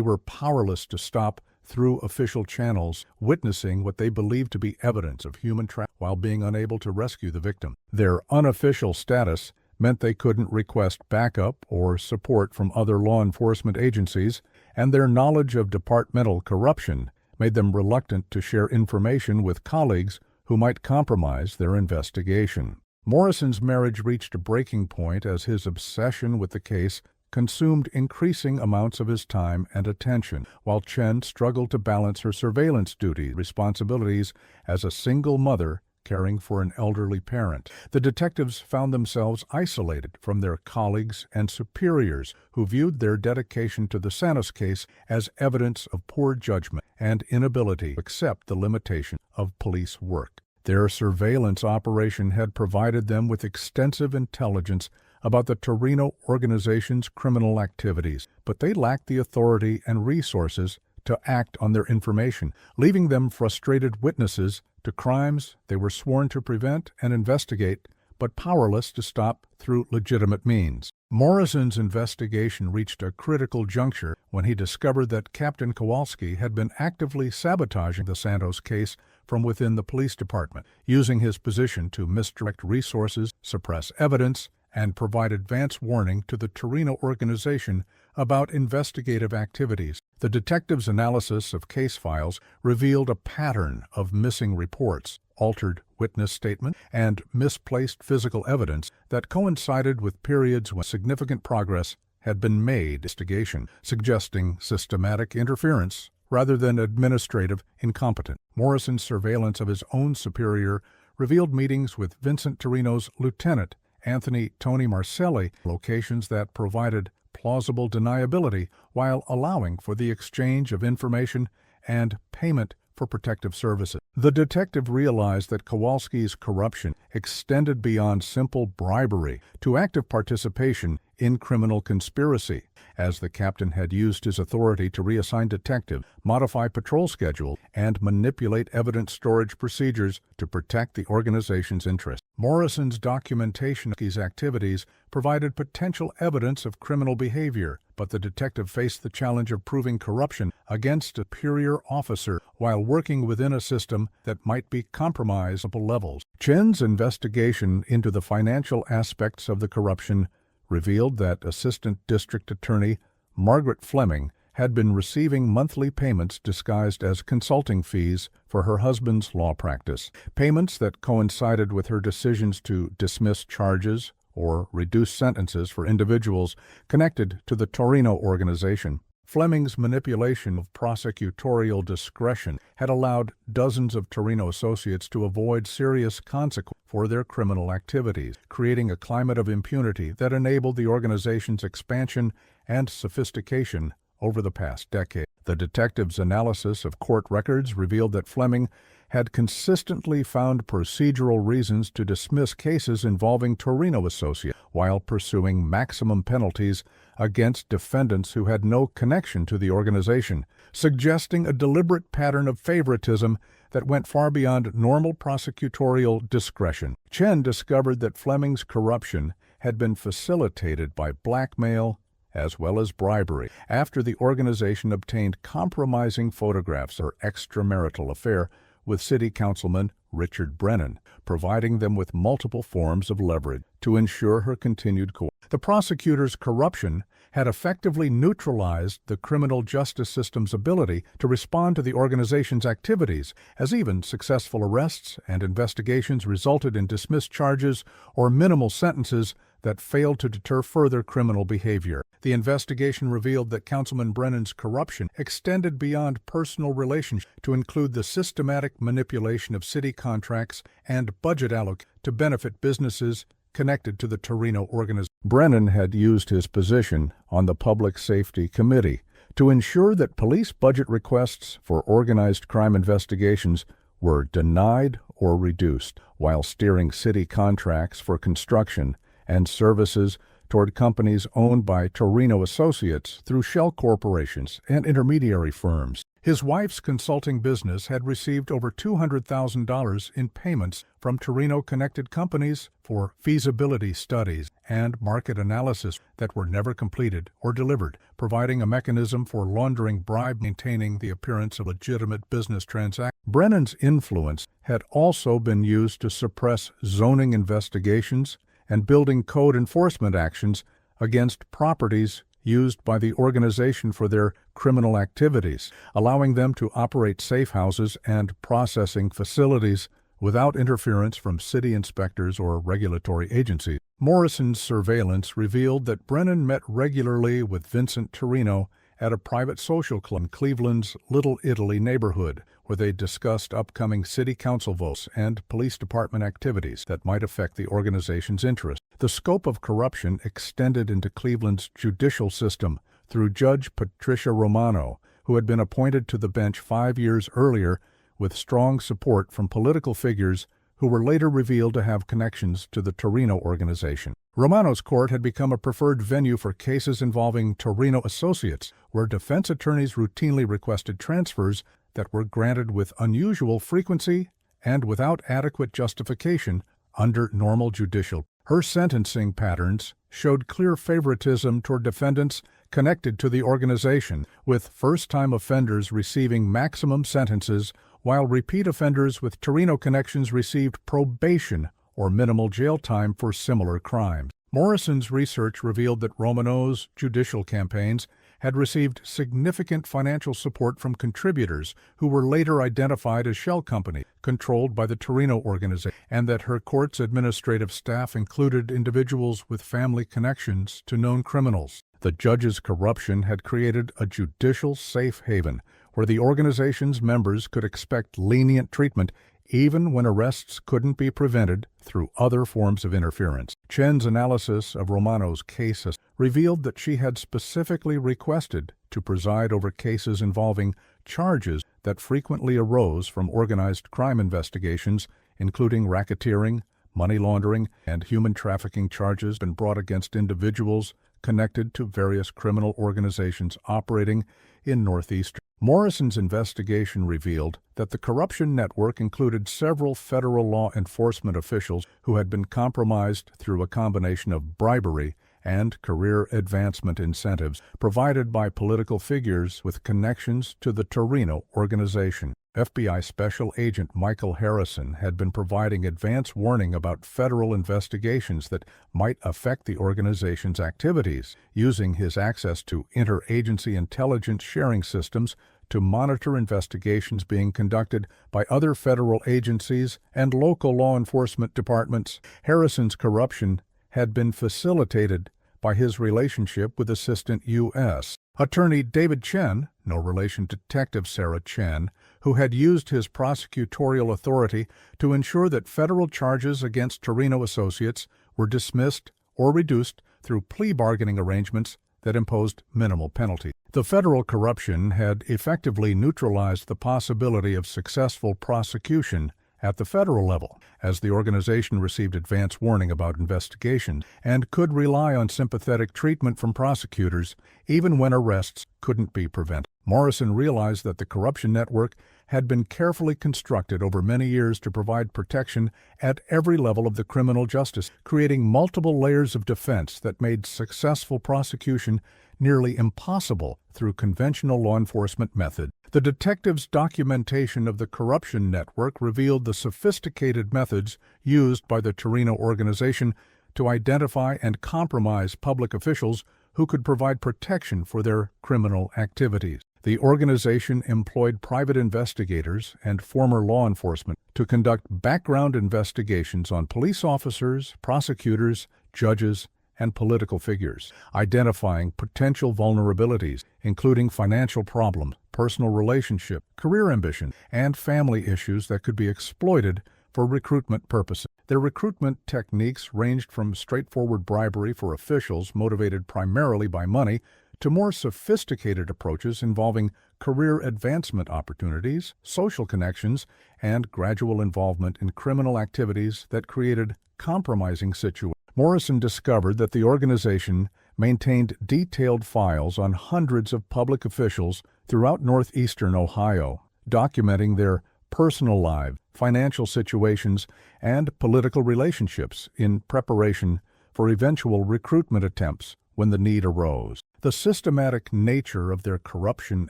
were powerless to stop through official channels, witnessing what they believed to be evidence of human trafficking while being unable to rescue the victim. Their unofficial status meant they couldn't request backup or support from other law enforcement agencies, and their knowledge of departmental corruption made them reluctant to share information with colleagues who might compromise their investigation. Morrison's marriage reached a breaking point as his obsession with the case consumed increasing amounts of his time and attention, while Chen struggled to balance her surveillance duty responsibilities as a single mother caring for an elderly parent. The detectives found themselves isolated from their colleagues and superiors who viewed their dedication to the Santos case as evidence of poor judgment and inability to accept the limitation of police work. Their surveillance operation had provided them with extensive intelligence about the Torino organization's criminal activities, but they lacked the authority and resources to act on their information, leaving them frustrated witnesses to crimes they were sworn to prevent and investigate, but powerless to stop through legitimate means. Morrison's investigation reached a critical juncture when he discovered that Captain Kowalski had been actively sabotaging the Santos case from within the police department, using his position to misdirect resources, suppress evidence, and provide advance warning to the Torino organization about investigative activities. The detectives' analysis of case files revealed a pattern of missing reports, altered witness statements, and misplaced physical evidence that coincided with periods when significant progress had been made in investigation, suggesting systematic interference rather than administrative incompetence. Morrison's surveillance of his own superior revealed meetings with Vincent Torino's lieutenant, Anthony Tony Marcelli, locations that provided plausible deniability while allowing for the exchange of information and payment for protective services. The detective realized that Kowalski's corruption extended beyond simple bribery to active participation in criminal conspiracy, as the captain had used his authority to reassign detectives, modify patrol schedules, and manipulate evidence storage procedures to protect the organization's interests. Morrison's documentation of these activities provided potential evidence of criminal behavior, but the detective faced the challenge of proving corruption against a superior officer while working within a system that might be compromised at multiple levels. Chen's investigation into the financial aspects of the corruption revealed that Assistant District Attorney Margaret Fleming had been receiving monthly payments disguised as consulting fees for her husband's law practice, payments that coincided with her decisions to dismiss charges or reduce sentences for individuals connected to the Torino organization. Fleming's manipulation of prosecutorial discretion had allowed dozens of Torino associates to avoid serious consequences for their criminal activities, creating a climate of impunity that enabled the organization's expansion and sophistication over the past decade. The detective's analysis of court records revealed that Fleming had consistently found procedural reasons to dismiss cases involving Torino associates while pursuing maximum penalties against defendants who had no connection to the organization, suggesting a deliberate pattern of favoritism that went far beyond normal prosecutorial discretion. Chen discovered that Fleming's corruption had been facilitated by blackmail as well as bribery after the organization obtained compromising photographs of her extramarital affair with City Councilman Richard Brennan, providing them with multiple forms of leverage to ensure her continued course. The prosecutor's corruption had effectively neutralized the criminal justice system's ability to respond to the organization's activities, as even successful arrests and investigations resulted in dismissed charges or minimal sentences that failed to deter further criminal behavior. The investigation revealed that Councilman Brennan's corruption extended beyond personal relations to include the systematic manipulation of city contracts and budget allocations to benefit businesses connected to the Torino organization. Brennan had used his position on the Public Safety Committee to ensure that police budget requests for organized crime investigations were denied or reduced, while steering city contracts for construction and services toward companies owned by Torino associates through shell corporations and intermediary firms. His wife's consulting business had received over $200,000 in payments from Torino-connected companies for feasibility studies and market analysis that were never completed or delivered, providing a mechanism for laundering bribes, maintaining the appearance of legitimate business transactions. Brennan's influence had also been used to suppress zoning investigations and building code enforcement actions against properties used by the organization for their criminal activities, allowing them to operate safe houses and processing facilities without interference from city inspectors or regulatory agencies. Morrison's surveillance revealed that Brennan met regularly with Vincent Torino at a private social club in Cleveland's Little Italy neighborhood, where they discussed upcoming city council votes and police department activities that might affect the organization's interests. The scope of corruption extended into Cleveland's judicial system through Judge Patricia Romano, who had been appointed to the bench 5 years earlier with strong support from political figures who were later revealed to have connections to the Torino organization. Romano's court had become a preferred venue for cases involving Torino associates, where defense attorneys routinely requested transfers that were granted with unusual frequency and without adequate justification under normal judicial. Her sentencing patterns showed clear favoritism toward defendants connected to the organization, with first-time offenders receiving maximum sentences, while repeat offenders with Torino connections received probation or minimal jail time for similar crimes. Morrison's research revealed that Romano's judicial campaigns had received significant financial support from contributors who were later identified as shell companies controlled by the Torino organization, and that her court's administrative staff included individuals with family connections to known criminals. The judge's corruption had created a judicial safe haven where the organization's members could expect lenient treatment even when arrests couldn't be prevented through other forms of interference. Chen's analysis of Romano's cases revealed that she had specifically requested to preside over cases involving charges that frequently arose from organized crime investigations, including racketeering, money laundering, and human trafficking charges been brought against individuals connected to various criminal organizations operating in Northeast. Morrison's investigation revealed that the corruption network included several federal law enforcement officials who had been compromised through a combination of bribery and career advancement incentives provided by political figures with connections to the Torino organization. FBI Special Agent Michael Harrison had been providing advance warning about federal investigations that might affect the organization's activities, using his access to interagency intelligence sharing systems to monitor investigations being conducted by other federal agencies and local law enforcement departments. Harrison's corruption had been facilitated by his relationship with Assistant U.S. Attorney David Chen, no relation to Detective Sarah Chen, who had used his prosecutorial authority to ensure that federal charges against Torino associates were dismissed or reduced through plea bargaining arrangements that imposed minimal penalty. The federal corruption had effectively neutralized the possibility of successful prosecution at the federal level, as the organization received advance warning about investigations and could rely on sympathetic treatment from prosecutors even when arrests couldn't be prevented. Morrison realized that the corruption network had been carefully constructed over many years to provide protection at every level of the criminal justice, creating multiple layers of defense that made successful prosecution nearly impossible through conventional law enforcement methods. The detectives' documentation of the corruption network revealed the sophisticated methods used by the Torino organization to identify and compromise public officials who could provide protection for their criminal activities. The organization employed private investigators and former law enforcement to conduct background investigations on police officers, prosecutors, judges, and political figures, identifying potential vulnerabilities, including financial problems, personal relationship, career ambition, and family issues that could be exploited for recruitment purposes. Their recruitment techniques ranged from straightforward bribery for officials motivated primarily by money to more sophisticated approaches involving career advancement opportunities, social connections, and gradual involvement in criminal activities that created compromising situations. Morrison discovered that the organization maintained detailed files on hundreds of public officials throughout northeastern Ohio, documenting their personal lives, financial situations, and political relationships in preparation for eventual recruitment attempts when the need arose. The systematic nature of their corruption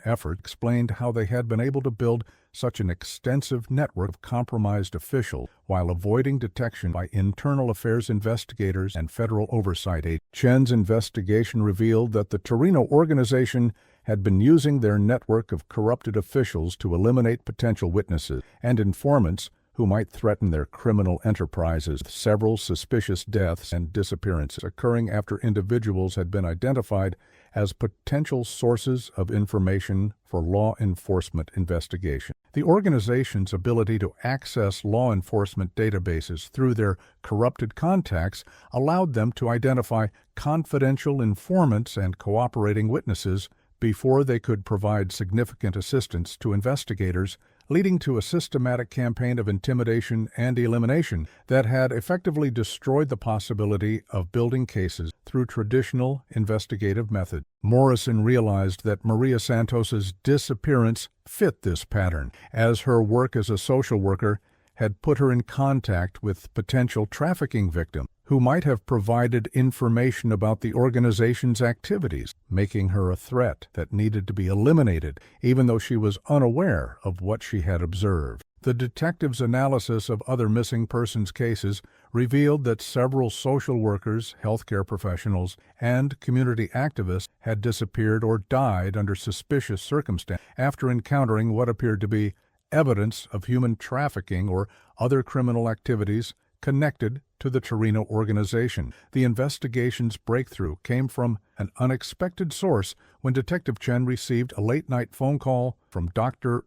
effort explained how they had been able to build such an extensive network of compromised officials while avoiding detection by internal affairs investigators and federal oversight agents. Chen's investigation revealed that the Torino organization had been using their network of corrupted officials to eliminate potential witnesses and informants who might threaten their criminal enterprises. Several suspicious deaths and disappearances occurring after individuals had been identified as potential sources of information for law enforcement investigation. The organization's ability to access law enforcement databases through their corrupted contacts allowed them to identify confidential informants and cooperating witnesses before they could provide significant assistance to investigators, leading to a systematic campaign of intimidation and elimination that had effectively destroyed the possibility of building cases through traditional investigative methods. Morrison realized that Maria Santos's disappearance fit this pattern, as her work as a social worker had put her in contact with potential trafficking victims who might have provided information about the organization's activities, making her a threat that needed to be eliminated, even though she was unaware of what she had observed. The detective's analysis of other missing persons cases revealed that several social workers, healthcare professionals, and community activists had disappeared or died under suspicious circumstances after encountering what appeared to be evidence of human trafficking or other criminal activities connected to the Torino organization. The investigation's breakthrough came from an unexpected source when Detective Chen received a late-night phone call from Dr.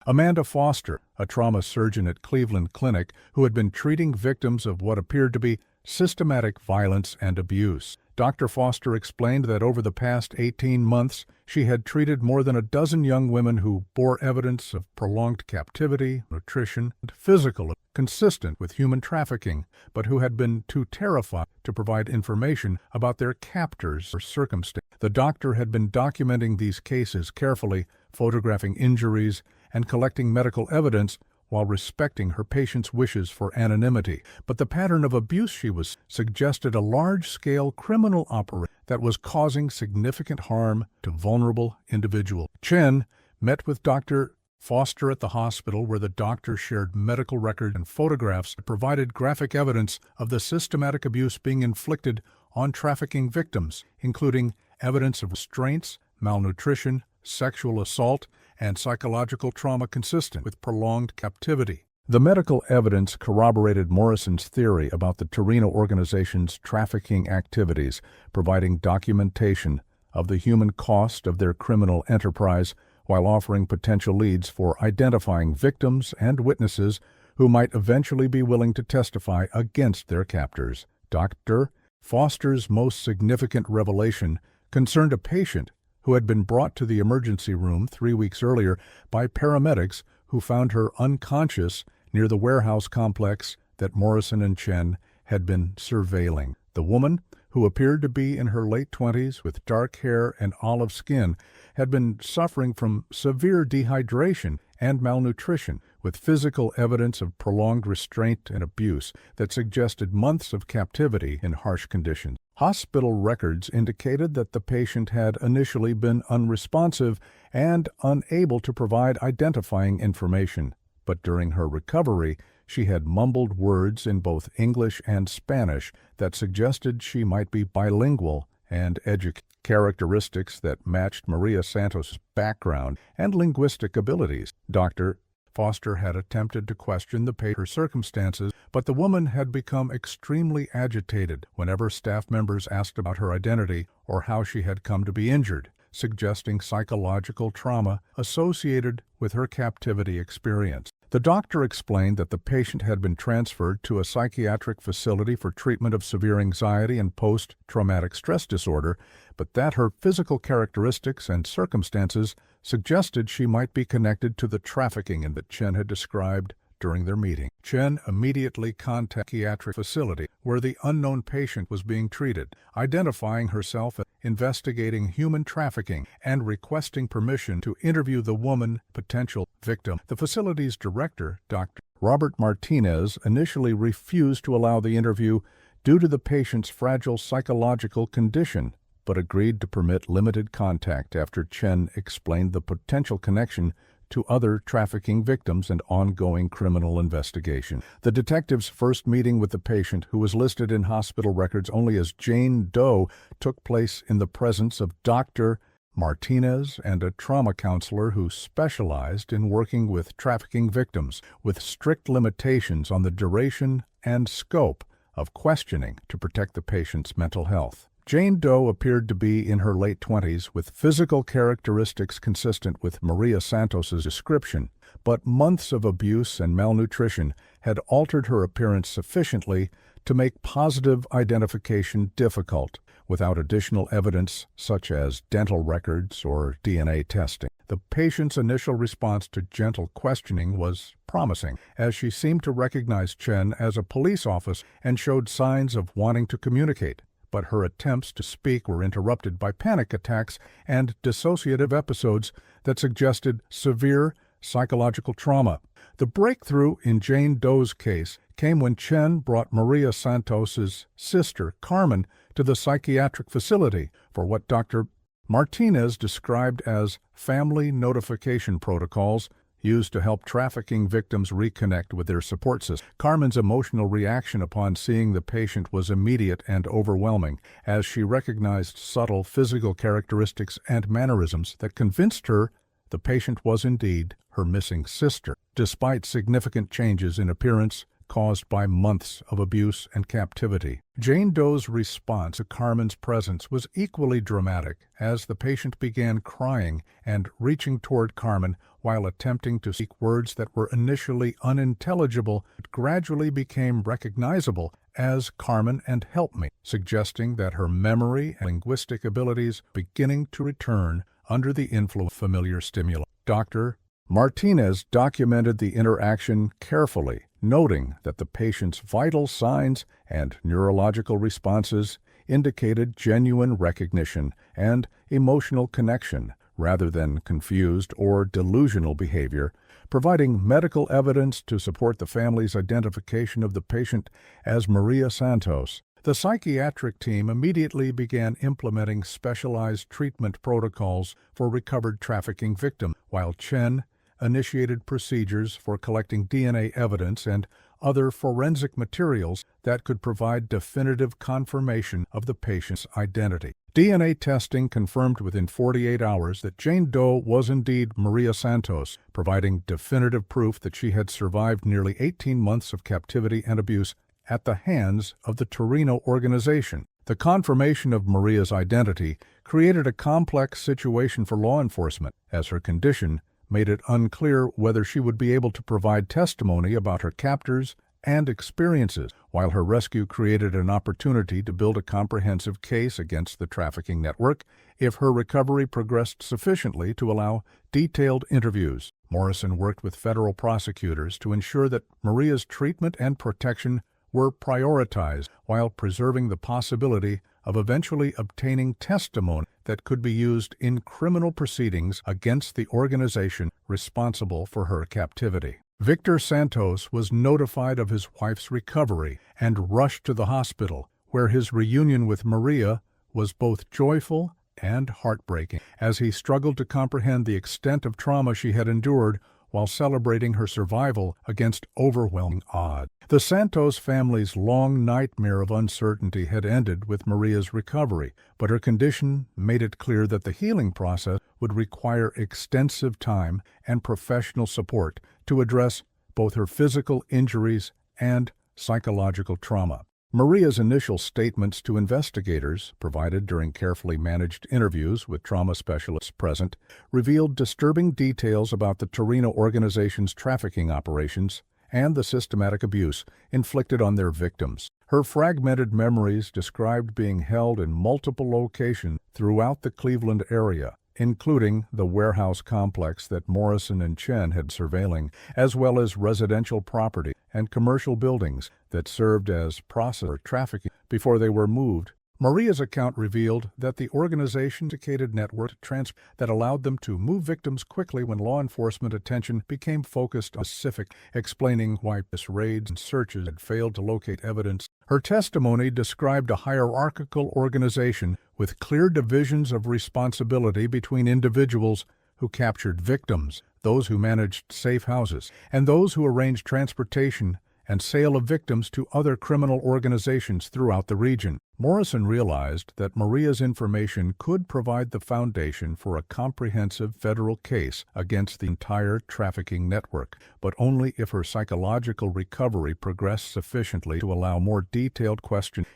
Amanda Foster, a trauma surgeon at Cleveland Clinic who had been treating victims of what appeared to be systematic violence and abuse. Dr. Foster explained that over the past 18 months, she had treated more than a dozen young women who bore evidence of prolonged captivity, nutrition, and physical consistent with human trafficking, but who had been too terrified to provide information about their captors or circumstances. The doctor had been documenting these cases carefully, photographing injuries, and collecting medical evidence while respecting her patient's wishes for anonymity. But the pattern of abuse she was suggested a large-scale criminal operation that was causing significant harm to vulnerable individuals. Chen met with Dr. Foster at the hospital, where the doctor shared medical records and photographs that provided graphic evidence of the systematic abuse being inflicted on trafficking victims, including evidence of restraints, malnutrition, sexual assault, and psychological trauma consistent with prolonged captivity. The medical evidence corroborated Morrison's theory about the Torino organization's trafficking activities, providing documentation of the human cost of their criminal enterprise while offering potential leads for identifying victims and witnesses who might eventually be willing to testify against their captors. Dr. Foster's most significant revelation concerned a patient who had been brought to the emergency room 3 weeks earlier by paramedics who found her unconscious near the warehouse complex that Morrison and Chen had been surveilling. The woman, who appeared to be in her late 20s with dark hair and olive skin, had been suffering from severe dehydration and malnutrition, with physical evidence of prolonged restraint and abuse that suggested months of captivity in harsh conditions. Hospital records indicated that the patient had initially been unresponsive and unable to provide identifying information, but during her recovery, she had mumbled words in both English and Spanish that suggested she might be bilingual and characteristics that matched Maria Santos' background and linguistic abilities. Dr. Foster had attempted to question the patient's circumstances, but the woman had become extremely agitated whenever staff members asked about her identity or how she had come to be injured, suggesting psychological trauma associated with her captivity experience. The doctor explained that the patient had been transferred to a psychiatric facility for treatment of severe anxiety and post-traumatic stress disorder, but that her physical characteristics and circumstances suggested she might be connected to the trafficking that Chen had described during their meeting. Chen immediately contacted the psychiatric facility where the unknown patient was being treated, identifying herself as investigating human trafficking and requesting permission to interview the woman potential victim. The facility's director, Dr. Robert Martinez, initially refused to allow the interview due to the patient's fragile psychological condition, but agreed to permit limited contact after Chen explained the potential connection to other trafficking victims and ongoing criminal investigation. The detective's first meeting with the patient, who was listed in hospital records only as Jane Doe, took place in the presence of Dr. Martinez and a trauma counselor who specialized in working with trafficking victims, with strict limitations on the duration and scope of questioning to protect the patient's mental health. Jane Doe appeared to be in her late 20s with physical characteristics consistent with Maria Santos's description, but months of abuse and malnutrition had altered her appearance sufficiently to make positive identification difficult without additional evidence such as dental records or DNA testing. The patient's initial response to gentle questioning was promising, as she seemed to recognize Chen as a police officer and showed signs of wanting to communicate. But her attempts to speak were interrupted by panic attacks and dissociative episodes that suggested severe psychological trauma. The breakthrough in Jane Doe's case came when Chen brought Maria Santos's sister, Carmen, to the psychiatric facility for what Dr. Martinez described as family notification protocols used to help trafficking victims reconnect with their support system. Carmen's emotional reaction upon seeing the patient was immediate and overwhelming, as she recognized subtle physical characteristics and mannerisms that convinced her the patient was indeed her missing sister. Despite significant changes in appearance caused by months of abuse and captivity, Jane Doe's response to Carmen's presence was equally dramatic, as the patient began crying and reaching toward Carmen while attempting to speak words that were initially unintelligible but gradually became recognizable as "Carmen" and "help me," suggesting that her memory and linguistic abilities beginning to return under the influence of familiar stimuli. Dr. Martinez documented the interaction carefully, noting that the patient's vital signs and neurological responses indicated genuine recognition and emotional connection rather than confused or delusional behavior, providing medical evidence to support the family's identification of the patient as Maria Santos. The psychiatric team immediately began implementing specialized treatment protocols for recovered trafficking victims, while Chen initiated procedures for collecting DNA evidence and other forensic materials that could provide definitive confirmation of the patient's identity. DNA testing confirmed within 48 hours that Jane Doe was indeed Maria Santos, providing definitive proof that she had survived nearly 18 months of captivity and abuse at the hands of the Torino organization. The confirmation of Maria's identity created a complex situation for law enforcement, as her condition made it unclear whether she would be able to provide testimony about her captors and experiences, while her rescue created an opportunity to build a comprehensive case against the trafficking network if her recovery progressed sufficiently to allow detailed interviews. Morrison worked with federal prosecutors to ensure that Maria's treatment and protection were prioritized while preserving the possibility of eventually obtaining testimony that could be used in criminal proceedings against the organization responsible for her captivity. Victor Santos was notified of his wife's recovery and rushed to the hospital, where his reunion with Maria was both joyful and heartbreaking, as he struggled to comprehend the extent of trauma she had endured while celebrating her survival against overwhelming odds. The Santos family's long nightmare of uncertainty had ended with Maria's recovery, but her condition made it clear that the healing process would require extensive time and professional support to address both her physical injuries and psychological trauma. Maria's initial statements to investigators, provided during carefully managed interviews with trauma specialists present, revealed disturbing details about the Torino organization's trafficking operations and the systematic abuse inflicted on their victims. Her fragmented memories described being held in multiple locations throughout the Cleveland area, including the warehouse complex that Morrison and Chen had surveilling, as well as residential property and commercial buildings that served as processor trafficking before they were moved. Maria's account revealed that the organization's sophisticated network that allowed them to move victims quickly when law enforcement attention became focused on specific, explaining why raids and searches had failed to locate evidence. Her testimony described a hierarchical organization with clear divisions of responsibility between individuals who captured victims, those who managed safe houses, and those who arranged transportation and sale of victims to other criminal organizations throughout the region. Morrison realized that Maria's information could provide the foundation for a comprehensive federal case against the entire trafficking network, but only if her psychological recovery progressed sufficiently to allow more detailed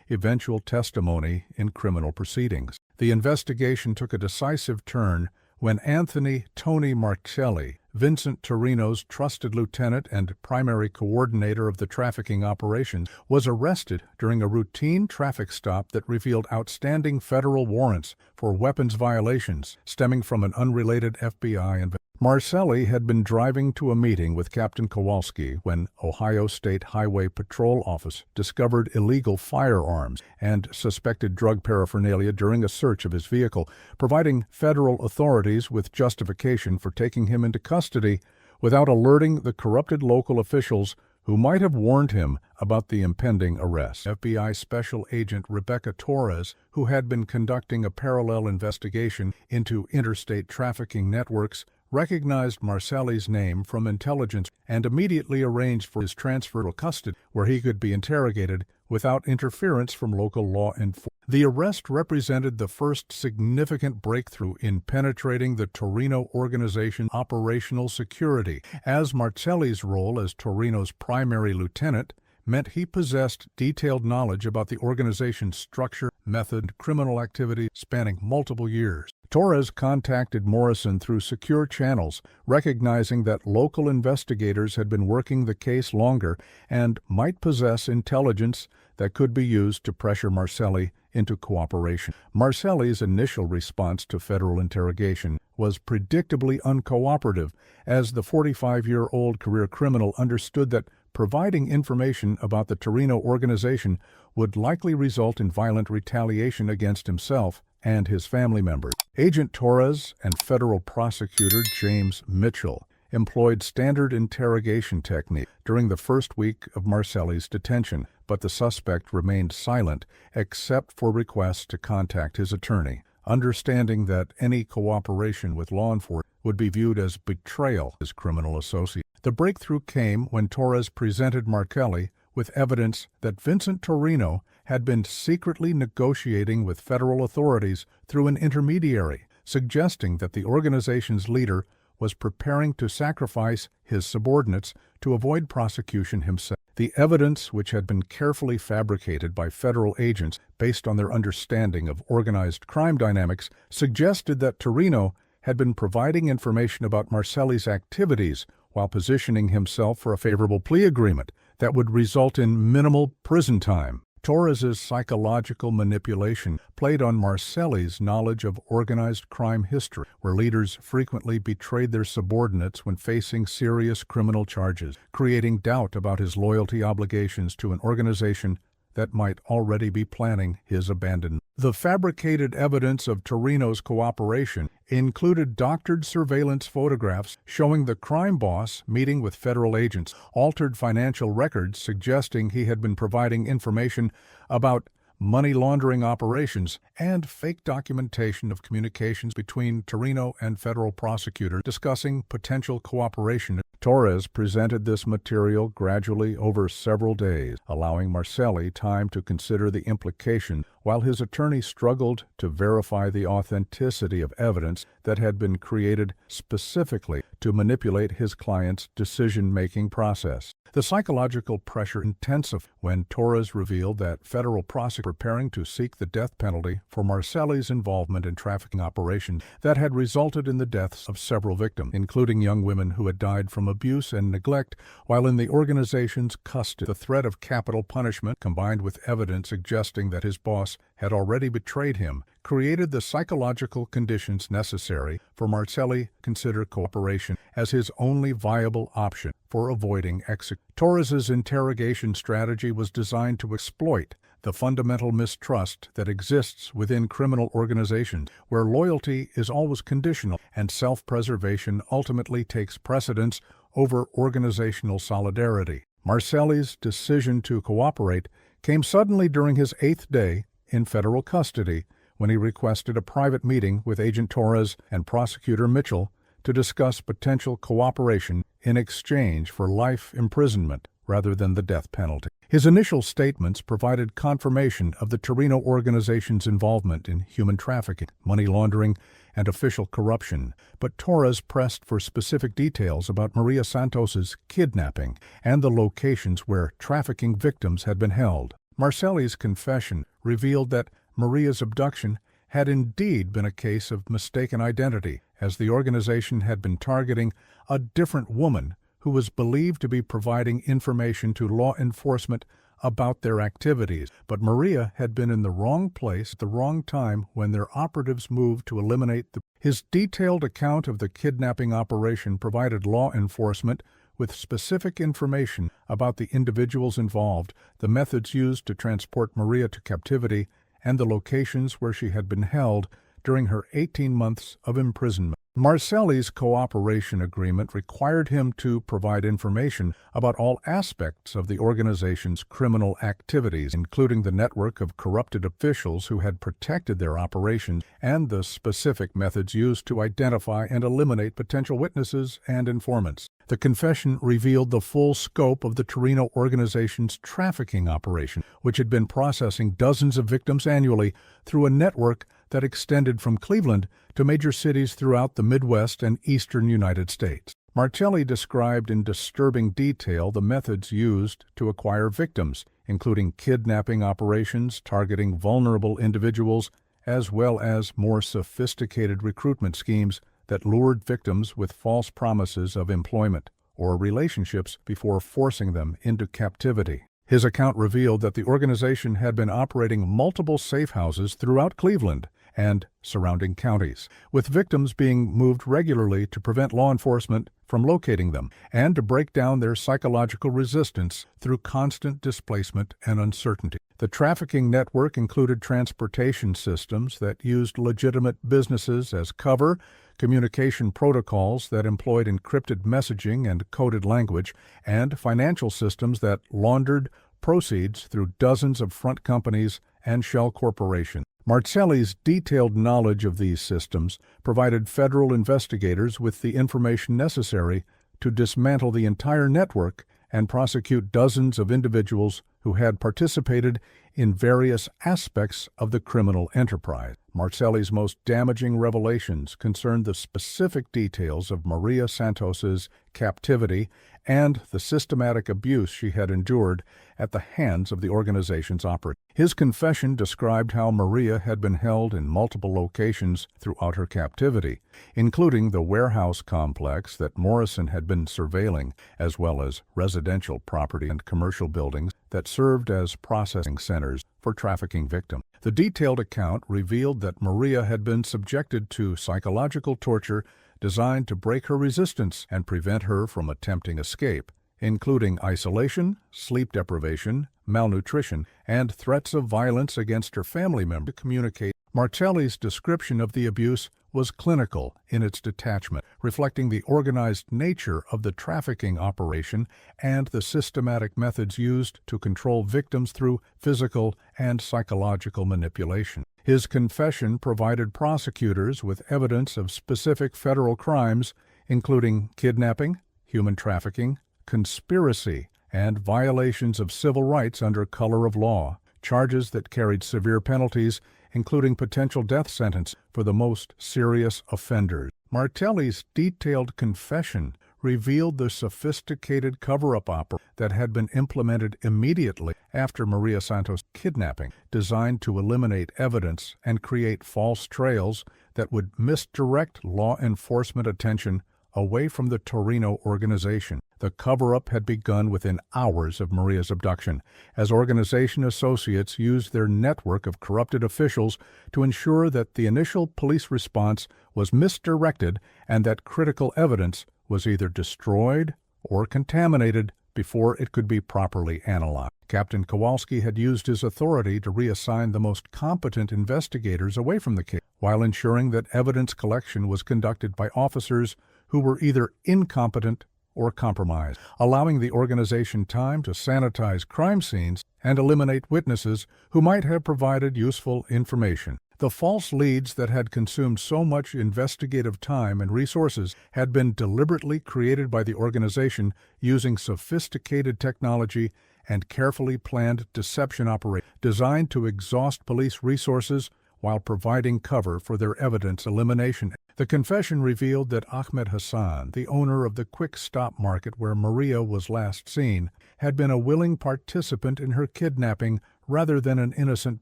eventual testimony in criminal proceedings. The investigation took a decisive turn when Anthony Tony Marcelli, Vincent Torino's trusted lieutenant and primary coordinator of the trafficking operations, was arrested during a routine traffic stop that revealed outstanding federal warrants for weapons violations stemming from an unrelated FBI investigation. Marcelli had been driving to a meeting with Captain Kowalski when Ohio State Highway Patrol Office discovered illegal firearms and suspected drug paraphernalia during a search of his vehicle, providing federal authorities with justification for taking him into custody without alerting the corrupted local officials who might have warned him about the impending arrest. FBI Special Agent Rebecca Torres, who had been conducting a parallel investigation into interstate trafficking networks, recognized Marcelli's name from intelligence and immediately arranged for his transfer to custody, where he could be interrogated without interference from local law enforcement. The arrest represented the first significant breakthrough in penetrating the Torino organization's operational security, as Marcelli's role as Torino's primary lieutenant meant he possessed detailed knowledge about the organization's structure, method, and criminal activity spanning multiple years. Torres contacted Morrison through secure channels, recognizing that local investigators had been working the case longer and might possess intelligence that could be used to pressure Marcelli into cooperation. Marcelli's initial response to federal interrogation was predictably uncooperative, as the 45-year-old career criminal understood that providing information about the Torino organization would likely result in violent retaliation against himself and his family members. Agent Torres and federal prosecutor James Mitchell employed standard interrogation technique during the first week of Marcelli's detention, but the suspect remained silent except for requests to contact his attorney, understanding that any cooperation with law enforcement would be viewed as betrayal as criminal associate. The breakthrough came when Torres presented Marcelli with evidence that Vincent Torino had been secretly negotiating with federal authorities through an intermediary, suggesting that the organization's leader was preparing to sacrifice his subordinates to avoid prosecution himself. The evidence, which had been carefully fabricated by federal agents based on their understanding of organized crime dynamics, suggested that Torino had been providing information about Marcelli's activities while positioning himself for a favorable plea agreement that would result in minimal prison time. Torres's psychological manipulation played on Marcelli's knowledge of organized crime history, where leaders frequently betrayed their subordinates when facing serious criminal charges, creating doubt about his loyalty obligations to an organization that might already be planning his abandonment. The fabricated evidence of Torino's cooperation included doctored surveillance photographs showing the crime boss meeting with federal agents, altered financial records suggesting he had been providing information about money laundering operations, and fake documentation of communications between Torino and federal prosecutors discussing potential cooperation. Torres presented this material gradually over several days, allowing Marcelli time to consider the implications, while his attorney struggled to verify the authenticity of evidence that had been created specifically to manipulate his client's decision-making process. The psychological pressure intensified when Torres revealed that federal prosecutors were preparing to seek the death penalty for Marcelli's involvement in trafficking operations that had resulted in the deaths of several victims, including young women who had died from abuse and neglect while in the organization's custody. The threat of capital punishment, combined with evidence suggesting that his boss had already betrayed him, created the psychological conditions necessary for Marcelli to consider cooperation as his only viable option for avoiding execution. Torres's interrogation strategy was designed to exploit the fundamental mistrust that exists within criminal organizations, where loyalty is always conditional and self-preservation ultimately takes precedence over organizational solidarity. Marcelli's decision to cooperate came suddenly during his 8th day in federal custody, when he requested a private meeting with Agent Torres and Prosecutor Mitchell to discuss potential cooperation in exchange for life imprisonment rather than the death penalty. His initial statements provided confirmation of the Torino organization's involvement in human trafficking, money laundering, and official corruption, but Torres pressed for specific details about Maria Santos's kidnapping and the locations where trafficking victims had been held. Marcelli's confession revealed that Maria's abduction had indeed been a case of mistaken identity, as the organization had been targeting a different woman who was believed to be providing information to law enforcement about their activities. But Maria had been in the wrong place at the wrong time when their operatives moved to eliminate the... His detailed account of the kidnapping operation provided law enforcement with specific information about the individuals involved, the methods used to transport Maria to captivity, and the locations where she had been held during her 18 months of imprisonment. Marcelli's cooperation agreement required him to provide information about all aspects of the organization's criminal activities, including the network of corrupted officials who had protected their operations and the specific methods used to identify and eliminate potential witnesses and informants. The confession revealed the full scope of the Torino organization's trafficking operation, which had been processing dozens of victims annually through a network that extended from Cleveland to major cities throughout the Midwest and eastern United States. Marcelli described in disturbing detail the methods used to acquire victims, including kidnapping operations targeting vulnerable individuals, as well as more sophisticated recruitment schemes that lured victims with false promises of employment or relationships before forcing them into captivity. His account revealed that the organization had been operating multiple safe houses throughout Cleveland and surrounding counties, with victims being moved regularly to prevent law enforcement from locating them and to break down their psychological resistance through constant displacement and uncertainty. The trafficking network included transportation systems that used legitimate businesses as cover, communication protocols that employed encrypted messaging and coded language, and financial systems that laundered proceeds through dozens of front companies and shell corporations. Marcelli's detailed knowledge of these systems provided federal investigators with the information necessary to dismantle the entire network and prosecute dozens of individuals who had participated in various aspects of the criminal enterprise. Marcelli's most damaging revelations concerned the specific details of Maria Santos's captivity and the systematic abuse she had endured at the hands of the organization's operatives. His confession described how Maria had been held in multiple locations throughout her captivity, including the warehouse complex that Morrison had been surveilling, as well as residential property and commercial buildings that served as processing centers for trafficking victims. The detailed account revealed that Maria had been subjected to psychological torture designed to break her resistance and prevent her from attempting escape, including isolation, sleep deprivation, malnutrition, and threats of violence against her family members. To communicate, Marcelli's description of the abuse was clinical in its detachment, reflecting the organized nature of the trafficking operation and the systematic methods used to control victims through physical and psychological manipulation. His confession provided prosecutors with evidence of specific federal crimes, including kidnapping, human trafficking, conspiracy, and violations of civil rights under color of law, charges that carried severe penalties, including potential death sentence for the most serious offenders. Martelli's detailed confession revealed the sophisticated cover-up operation that had been implemented immediately after Maria Santos' kidnapping, designed to eliminate evidence and create false trails that would misdirect law enforcement attention away from the Torino organization. The cover-up had begun within hours of Maria's abduction, as organization associates used their network of corrupted officials to ensure that the initial police response was misdirected and that critical evidence was either destroyed or contaminated before it could be properly analyzed. Captain Kowalski had used his authority to reassign the most competent investigators away from the case, while ensuring that evidence collection was conducted by officers who were either incompetent or compromised, allowing the organization time to sanitize crime scenes and eliminate witnesses who might have provided useful information. The false leads that had consumed so much investigative time and resources had been deliberately created by the organization using sophisticated technology and carefully planned deception operations designed to exhaust police resources while providing cover for their evidence elimination. The confession revealed that Ahmed Hassan, the owner of the quick stop market where Maria was last seen, had been a willing participant in her kidnapping rather than an innocent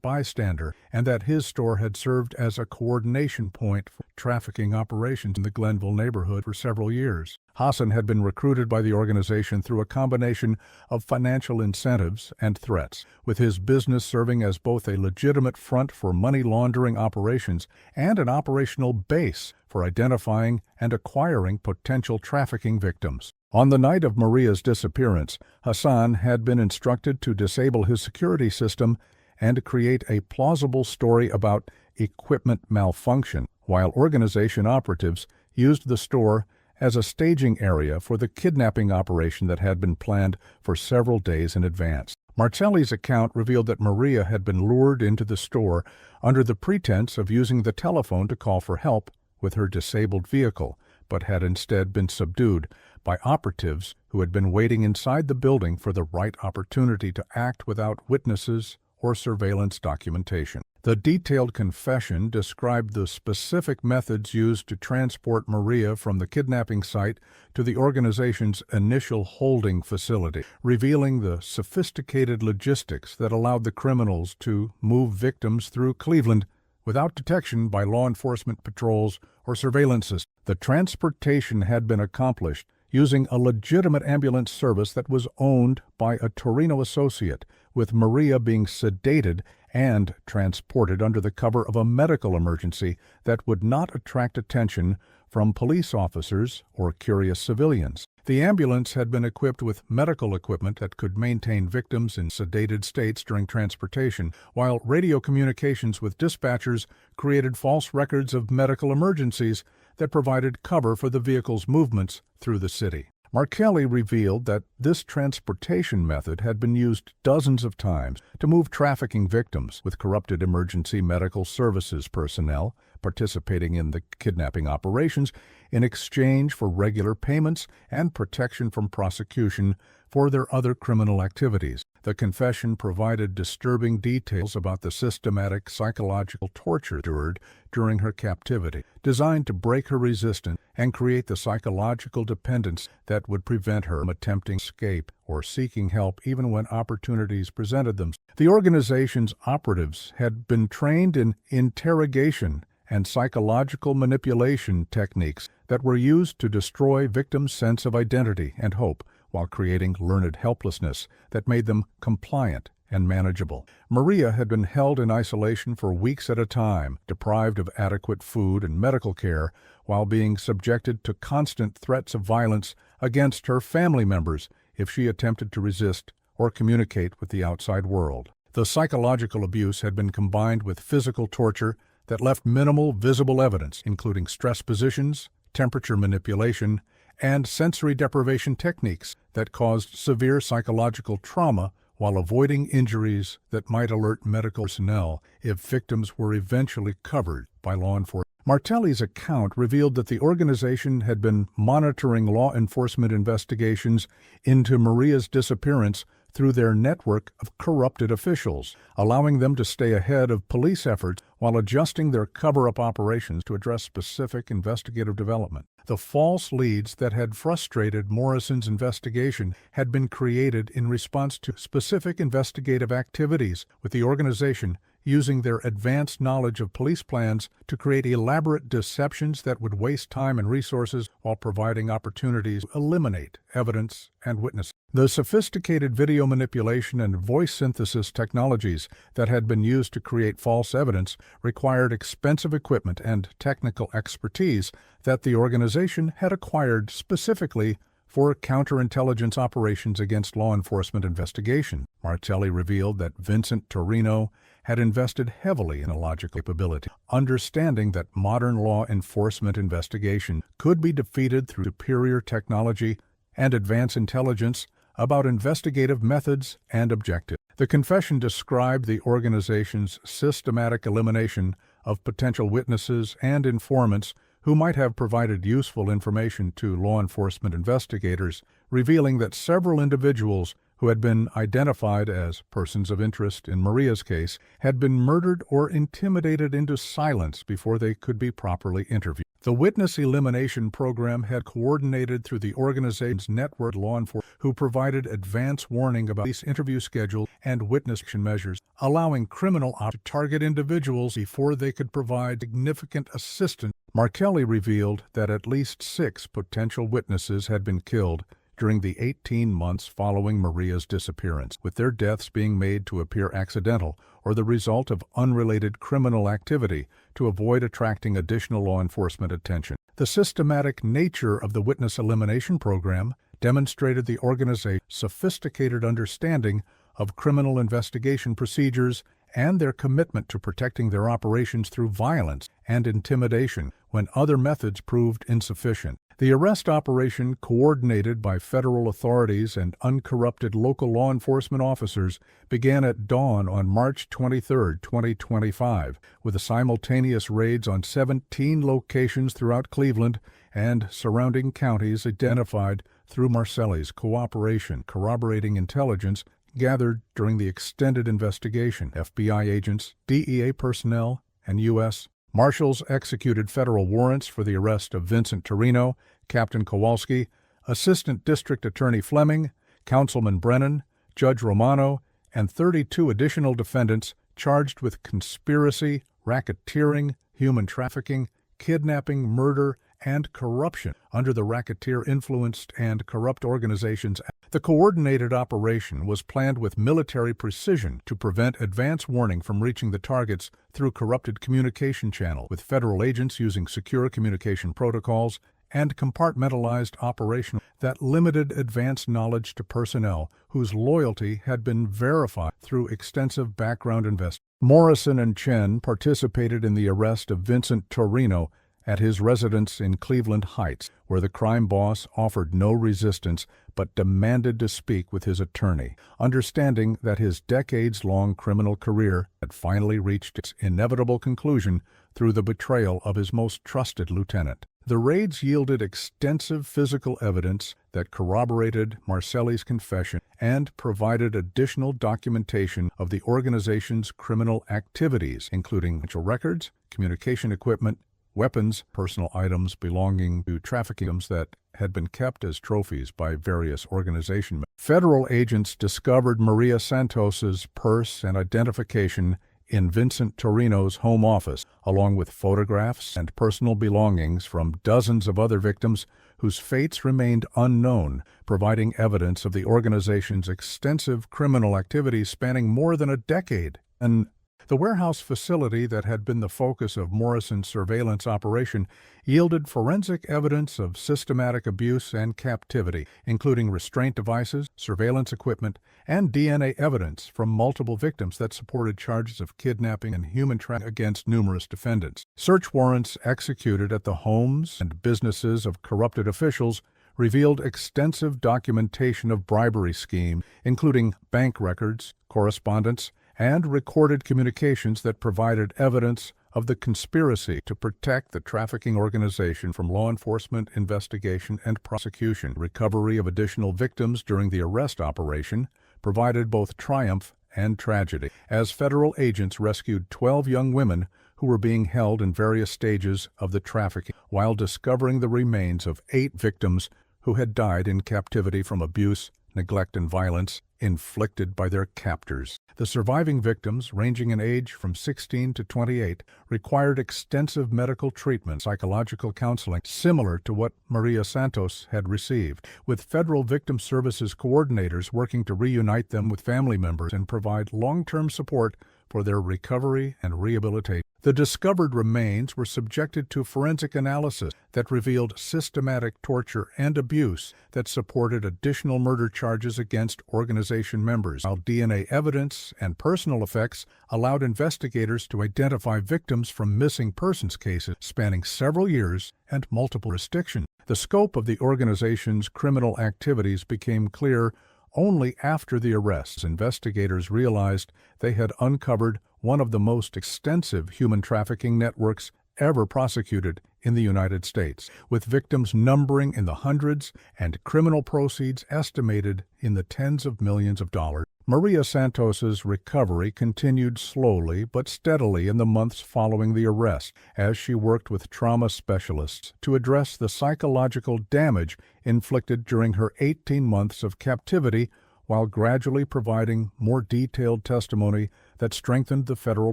bystander, and that his store had served as a coordination point for trafficking operations in the Glenville neighborhood for several years. Hassan had been recruited by the organization through a combination of financial incentives and threats, with his business serving as both a legitimate front for money laundering operations and an operational base for identifying and acquiring potential trafficking victims. On the night of Maria's disappearance, Hassan had been instructed to disable his security system and create a plausible story about equipment malfunction, while organization operatives used the store as a staging area for the kidnapping operation that had been planned for several days in advance. Martelli's account revealed that Maria had been lured into the store under the pretense of using the telephone to call for help with her disabled vehicle, but had instead been subdued by operatives who had been waiting inside the building for the right opportunity to act without witnesses or surveillance documentation. The detailed confession described the specific methods used to transport Maria from the kidnapping site to the organization's initial holding facility, revealing the sophisticated logistics that allowed the criminals to move victims through Cleveland without detection by law enforcement patrols or surveillance systems. The transportation had been accomplished using a legitimate ambulance service that was owned by a Torino associate, with Maria being sedated and transported under the cover of a medical emergency that would not attract attention from police officers or curious civilians. The ambulance had been equipped with medical equipment that could maintain victims in sedated states during transportation, while radio communications with dispatchers created false records of medical emergencies that provided cover for the vehicle's movements through the city. Martelli revealed that this transportation method had been used dozens of times to move trafficking victims, with corrupted emergency medical services personnel participating in the kidnapping operations in exchange for regular payments and protection from prosecution for their other criminal activities. The confession provided disturbing details about the systematic psychological torture endured during her captivity, designed to break her resistance and create the psychological dependence that would prevent her from attempting escape or seeking help even when opportunities presented themselves. The organization's operatives had been trained in interrogation and psychological manipulation techniques that were used to destroy victims' sense of identity and hope, while creating learned helplessness that made them compliant and manageable. Maria had been held in isolation for weeks at a time, deprived of adequate food and medical care, while being subjected to constant threats of violence against her family members if she attempted to resist or communicate with the outside world. The psychological abuse had been combined with physical torture that left minimal visible evidence, including stress positions, temperature manipulation, and sensory deprivation techniques that caused severe psychological trauma while avoiding injuries that might alert medical personnel if victims were eventually covered by law enforcement. Martelli's account revealed that the organization had been monitoring law enforcement investigations into Maria's disappearance through their network of corrupted officials, allowing them to stay ahead of police efforts while adjusting their cover-up operations to address specific investigative development. The false leads that had frustrated Morrison's investigation had been created in response to specific investigative activities, with the organization using their advanced knowledge of police plans to create elaborate deceptions that would waste time and resources while providing opportunities to eliminate evidence and witnesses. The sophisticated video manipulation and voice synthesis technologies that had been used to create false evidence required expensive equipment and technical expertise that the organization had acquired specifically for counterintelligence operations against law enforcement investigation. Martelli revealed that Vincent Torino had invested heavily in a logical capability, understanding that modern law enforcement investigation could be defeated through superior technology and advanced intelligence about investigative methods and objectives. The confession described the organization's systematic elimination of potential witnesses and informants who might have provided useful information to law enforcement investigators, revealing that several individuals who had been identified as persons of interest in Maria's case had been murdered or intimidated into silence before they could be properly interviewed. The witness elimination program had coordinated through the organization's network of law enforcement who provided advance warning about these interview schedules and witness protection measures, allowing criminal to target individuals before they could provide significant assistance. Martelli revealed that at least 6 potential witnesses had been killed during the 18 months following Maria's disappearance, with their deaths being made to appear accidental or the result of unrelated criminal activity to avoid attracting additional law enforcement attention. The systematic nature of the witness elimination program demonstrated the organization's sophisticated understanding of criminal investigation procedures and their commitment to protecting their operations through violence and intimidation when other methods proved insufficient. The arrest operation, coordinated by federal authorities and uncorrupted local law enforcement officers, began at dawn on March 23, 2025, with the simultaneous raids on 17 locations throughout Cleveland and surrounding counties identified through Martelli's cooperation, corroborating intelligence gathered during the extended investigation. FBI agents, DEA personnel, and U.S. Marshals executed federal warrants for the arrest of Vincent Torino, Captain Kowalski, Assistant District Attorney Fleming, Councilman Brennan, Judge Romano, and 32 additional defendants charged with conspiracy, racketeering, human trafficking, kidnapping, murder, and corruption under the Racketeer-Influenced and Corrupt Organizations Act. The coordinated operation was planned with military precision to prevent advance warning from reaching the targets through corrupted communication channels, with federal agents using secure communication protocols and compartmentalized operation that limited advance knowledge to personnel whose loyalty had been verified through extensive background investigation. Morrison and Chen participated in the arrest of Vincent Torino at his residence in Cleveland Heights, where the crime boss offered no resistance but demanded to speak with his attorney, understanding that his decades-long criminal career had finally reached its inevitable conclusion through the betrayal of his most trusted lieutenant. The raids yielded extensive physical evidence that corroborated Martelli's confession and provided additional documentation of the organization's criminal activities, including financial records, communication equipment, weapons, personal items belonging to trafficking that had been kept as trophies by various organizations. Federal agents discovered Maria Santos's purse and identification in Vincent Torino's home office, along with photographs and personal belongings from dozens of other victims whose fates remained unknown, providing evidence of the organization's extensive criminal activities spanning more than a decade. And the warehouse facility that had been the focus of Morrison's surveillance operation yielded forensic evidence of systematic abuse and captivity, including restraint devices, surveillance equipment, and DNA evidence from multiple victims that supported charges of kidnapping and human trafficking against numerous defendants. Search warrants executed at the homes and businesses of corrupted officials revealed extensive documentation of bribery scheme, including bank records, correspondence, and recorded communications that provided evidence of the conspiracy to protect the trafficking organization from law enforcement investigation and prosecution. Recovery of additional victims during the arrest operation provided both triumph and tragedy, as federal agents rescued 12 young women who were being held in various stages of the trafficking, while discovering the remains of 8 victims who had died in captivity from abuse, neglect, and violence inflicted by their captors. The surviving victims, ranging in age from 16 to 28, required extensive medical treatment, psychological counseling, similar to what Maria Santos had received, with federal victim services coordinators working to reunite them with family members and provide long-term support for their recovery and rehabilitation. The discovered remains were subjected to forensic analysis that revealed systematic torture and abuse that supported additional murder charges against organization members, while DNA evidence and personal effects allowed investigators to identify victims from missing persons cases spanning several years and multiple jurisdictions. The scope of the organization's criminal activities became clear only after the arrests. Investigators realized they had uncovered one of the most extensive human trafficking networks ever prosecuted in the United States, with victims numbering in the hundreds and criminal proceeds estimated in the tens of millions of dollars. Maria Santos's recovery continued slowly but steadily in the months following the arrest, as she worked with trauma specialists to address the psychological damage inflicted during her 18 months of captivity, while gradually providing more detailed testimony that strengthened the federal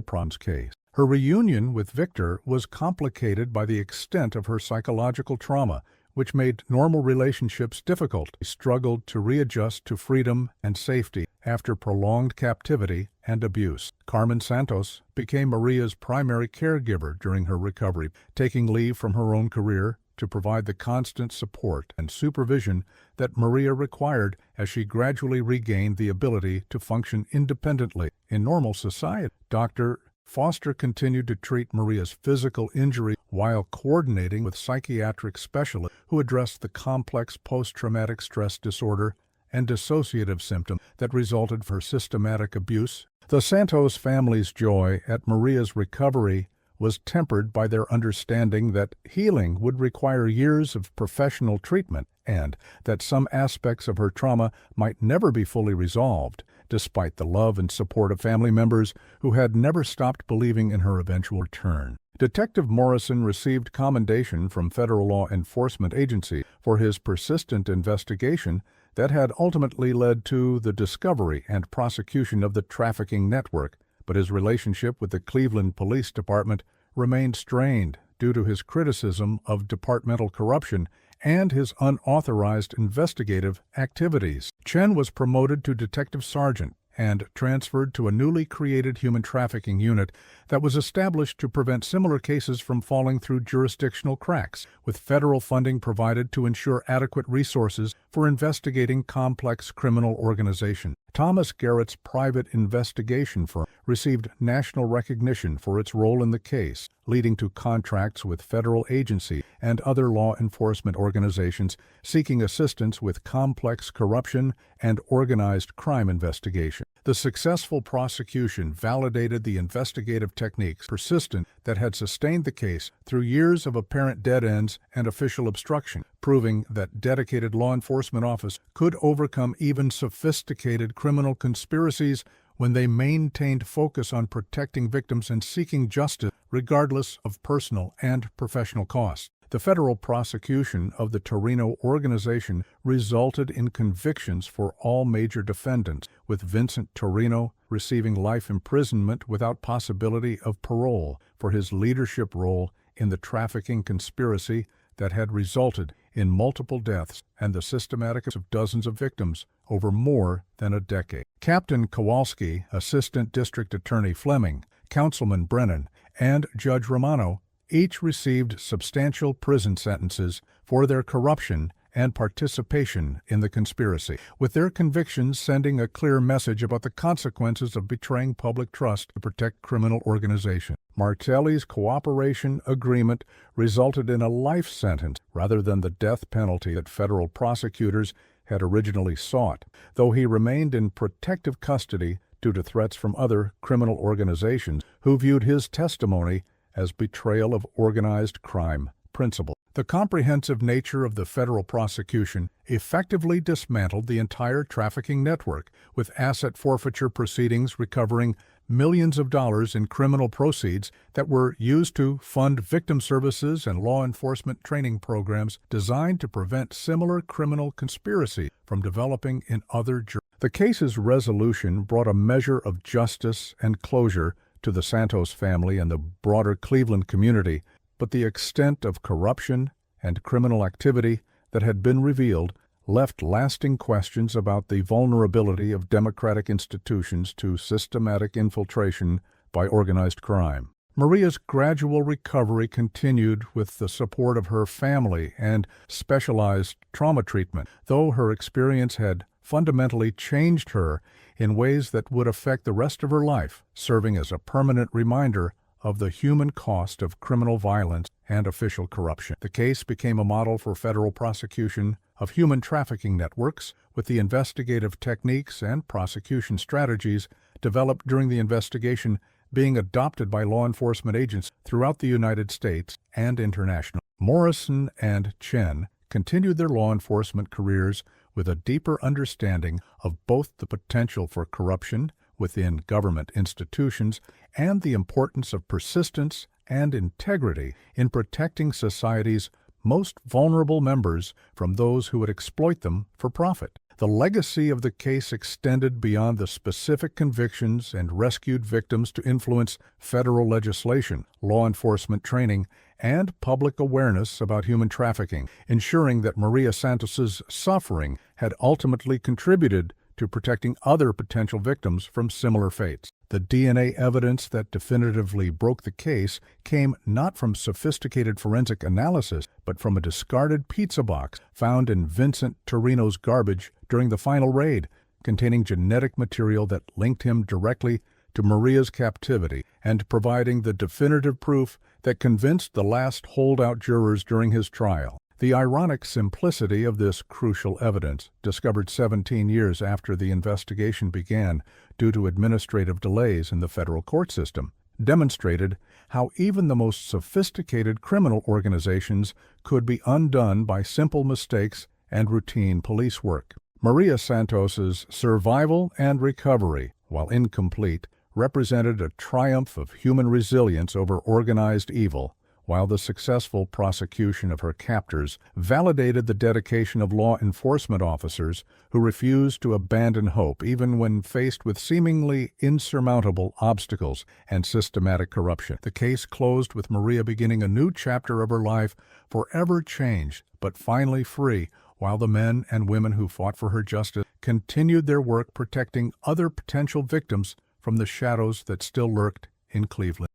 prosecution's case. Her reunion with Victor was complicated by the extent of her psychological trauma, which made normal relationships difficult. She struggled to readjust to freedom and safety after prolonged captivity and abuse. Carmen Santos became Maria's primary caregiver during her recovery, taking leave from her own career to provide the constant support and supervision that Maria required as she gradually regained the ability to function independently in normal society. Dr. Foster continued to treat Maria's physical injury while coordinating with psychiatric specialists who addressed the complex post-traumatic stress disorder and dissociative symptoms that resulted from her systematic abuse. The Santos family's joy at Maria's recovery was tempered by their understanding that healing would require years of professional treatment and that some aspects of her trauma might never be fully resolved, despite the love and support of family members who had never stopped believing in her eventual return. Detective Morrison received commendation from federal law enforcement agencies for his persistent investigation that had ultimately led to the discovery and prosecution of the trafficking network, but his relationship with the Cleveland Police Department remained strained due to his criticism of departmental corruption and his unauthorized investigative activities. Chen was promoted to detective sergeant and transferred to a newly created human trafficking unit that was established to prevent similar cases from falling through jurisdictional cracks, with federal funding provided to ensure adequate resources for investigating complex criminal organizations. Thomas Garrett's private investigation firm received national recognition for its role in the case, leading to contracts with federal agencies and other law enforcement organizations seeking assistance with complex corruption and organized crime investigation. The successful prosecution validated the investigative techniques persistent that had sustained the case through years of apparent dead ends and official obstruction, proving that dedicated law enforcement officers could overcome even sophisticated criminal conspiracies when they maintained focus on protecting victims and seeking justice regardless of personal and professional costs. The federal prosecution of the Torino organization resulted in convictions for all major defendants, with Vincent Torino receiving life imprisonment without possibility of parole for his leadership role in the trafficking conspiracy that had resulted in multiple deaths and the systematic of dozens of victims over more than a decade. Captain Kowalski, Assistant District Attorney Fleming, Councilman Brennan, and Judge Romano each received substantial prison sentences for their corruption and participation in the conspiracy, with their convictions sending a clear message about the consequences of betraying public trust to protect criminal organizations. Martelli's cooperation agreement resulted in a life sentence rather than the death penalty that federal prosecutors had originally sought, though he remained in protective custody due to threats from other criminal organizations who viewed his testimony as betrayal of organized crime principle. The comprehensive nature of the federal prosecution effectively dismantled the entire trafficking network, with asset forfeiture proceedings recovering millions of dollars in criminal proceeds that were used to fund victim services and law enforcement training programs designed to prevent similar criminal conspiracy from developing in other jurisdictions. The case's resolution brought a measure of justice and closure to the Santos family and the broader Cleveland community, but the extent of corruption and criminal activity that had been revealed left lasting questions about the vulnerability of democratic institutions to systematic infiltration by organized crime. Maria's gradual recovery continued with the support of her family and specialized trauma treatment, though her experience had fundamentally changed her in ways that would affect the rest of her life, serving as a permanent reminder of the human cost of criminal violence and official corruption. The case became a model for federal prosecution of human trafficking networks, with the investigative techniques and prosecution strategies developed during the investigation being adopted by law enforcement agents throughout the United States and internationally. Morrison and Chen continued their law enforcement careers with a deeper understanding of both the potential for corruption within government institutions and the importance of persistence and integrity in protecting society's most vulnerable members from those who would exploit them for profit. The legacy of the case extended beyond the specific convictions and rescued victims to influence federal legislation, law enforcement training, and public awareness about human trafficking, ensuring that Maria Santos's suffering had ultimately contributed to protecting other potential victims from similar fates. The DNA evidence that definitively broke the case came not from sophisticated forensic analysis, but from a discarded pizza box found in Vincent Torino's garbage during the final raid, containing genetic material that linked him directly to Maria's captivity and providing the definitive proof that convinced the last holdout jurors during his trial. The ironic simplicity of this crucial evidence, discovered 17 years after the investigation began due to administrative delays in the federal court system, demonstrated how even the most sophisticated criminal organizations could be undone by simple mistakes and routine police work. Maria Santos's survival and recovery, while incomplete, represented a triumph of human resilience over organized evil, while the successful prosecution of her captors validated the dedication of law enforcement officers who refused to abandon hope even when faced with seemingly insurmountable obstacles and systematic corruption. The case closed with Maria beginning a new chapter of her life, forever changed but finally free, while the men and women who fought for her justice continued their work protecting other potential victims from the shadows that still lurked in Cleveland.